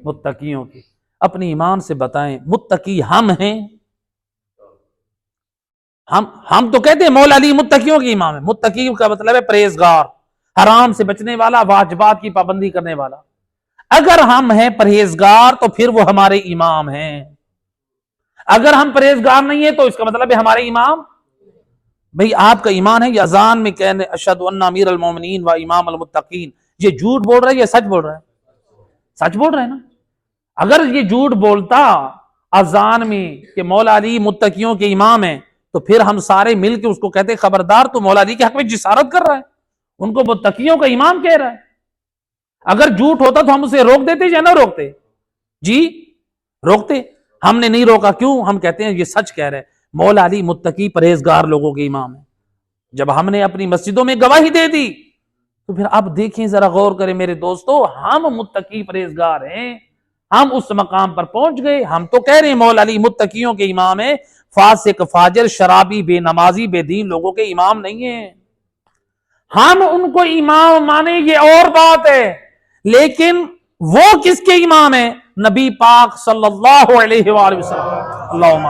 C: متقیوں کے۔ اپنی ایمان سے بتائیں متقی ہم ہیں؟ ہم تو کہتے ہیں مولا علی متقیوں کے امام ہے، متقی کا مطلب ہے پرہیزگار، حرام سے بچنے والا، واجبات کی پابندی کرنے والا۔ اگر ہم ہیں پرہیزگار تو پھر وہ ہمارے امام ہیں، اگر ہم پرہیزگار نہیں ہیں تو اس کا مطلب ہے ہمارے امام۔ بھئی آپ کا ایمان ہے یہ اذان میں کہنے اشہد ان امیر المومنین و امام المتقین، یہ جھوٹ بول رہا ہے یا سچ بول رہا ہے؟ سچ بول رہا ہے نا۔ اگر یہ جھوٹ بولتا اذان میں کہ مولا علی متقیوں کے امام ہیں تو پھر ہم سارے مل کے اس کو کہتے خبردار تو مولا علی کے حق میں جسارت کر رہا ہے، ان کو متقیوں کا امام کہہ رہا ہے۔ اگر جھوٹ ہوتا تو ہم اسے روک دیتے یا نہ روکتے؟ جی روکتے۔ ہم نے نہیں روکا، کیوں؟ ہم کہتے ہیں یہ سچ کہہ رہے، مولا علی متقی پرہیزگار لوگوں کے امام ہیں۔ جب ہم نے اپنی مسجدوں میں گواہی دے دی تو پھر اب دیکھیں، ذرا غور کریں میرے دوستو، ہم متقی پرہیزگار ہیں، ہم اس مقام پر پہنچ گئے۔ ہم تو کہہ رہے ہیں مولا علی متقیوں کے امام ہیں، فاسق فاجر شرابی بے نمازی بے دین لوگوں کے امام نہیں ہیں۔ ہم ان کو امام مانے یہ اور بات ہے، لیکن وہ کس کے امام ہیں؟ نبی پاک صلی اللہ علیہ وآلہ وسلم۔ اللہم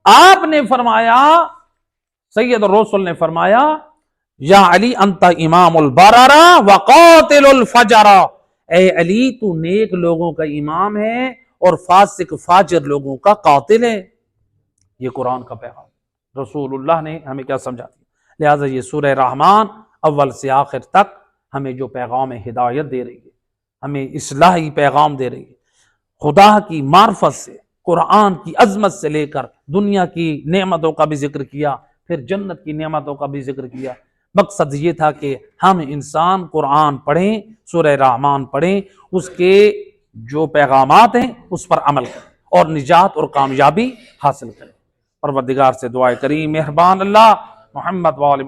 C: آپ نے فرمایا، سید الرسل نے فرمایا یا علی انت امام البررہ وقاتل الفجرہ، اے علی تو نیک لوگوں کا امام ہے اور فاسق فاجر لوگوں کا قاتل ہے۔ یہ قرآن کا پیغام رسول اللہ نے ہمیں کیا سمجھا دیا۔ لہٰذا یہ سورہ رحمان اول سے آخر تک ہمیں جو پیغام ہدایت دے رہی ہے، ہمیں اصلاحی پیغام دے رہی ہے، خدا کی معرفت سے، قرآن کی عظمت سے لے کر دنیا کی نعمتوں کا بھی ذکر کیا، پھر جنت کی نعمتوں کا بھی ذکر کیا۔ مقصد یہ تھا کہ ہم انسان قرآن پڑھیں، سورہ رحمان پڑھیں، اس کے جو پیغامات ہیں اس پر عمل کریں اور نجات اور کامیابی حاصل کریں۔ پروردگار سے دعائے کریں مہربان اللہ محمد وآل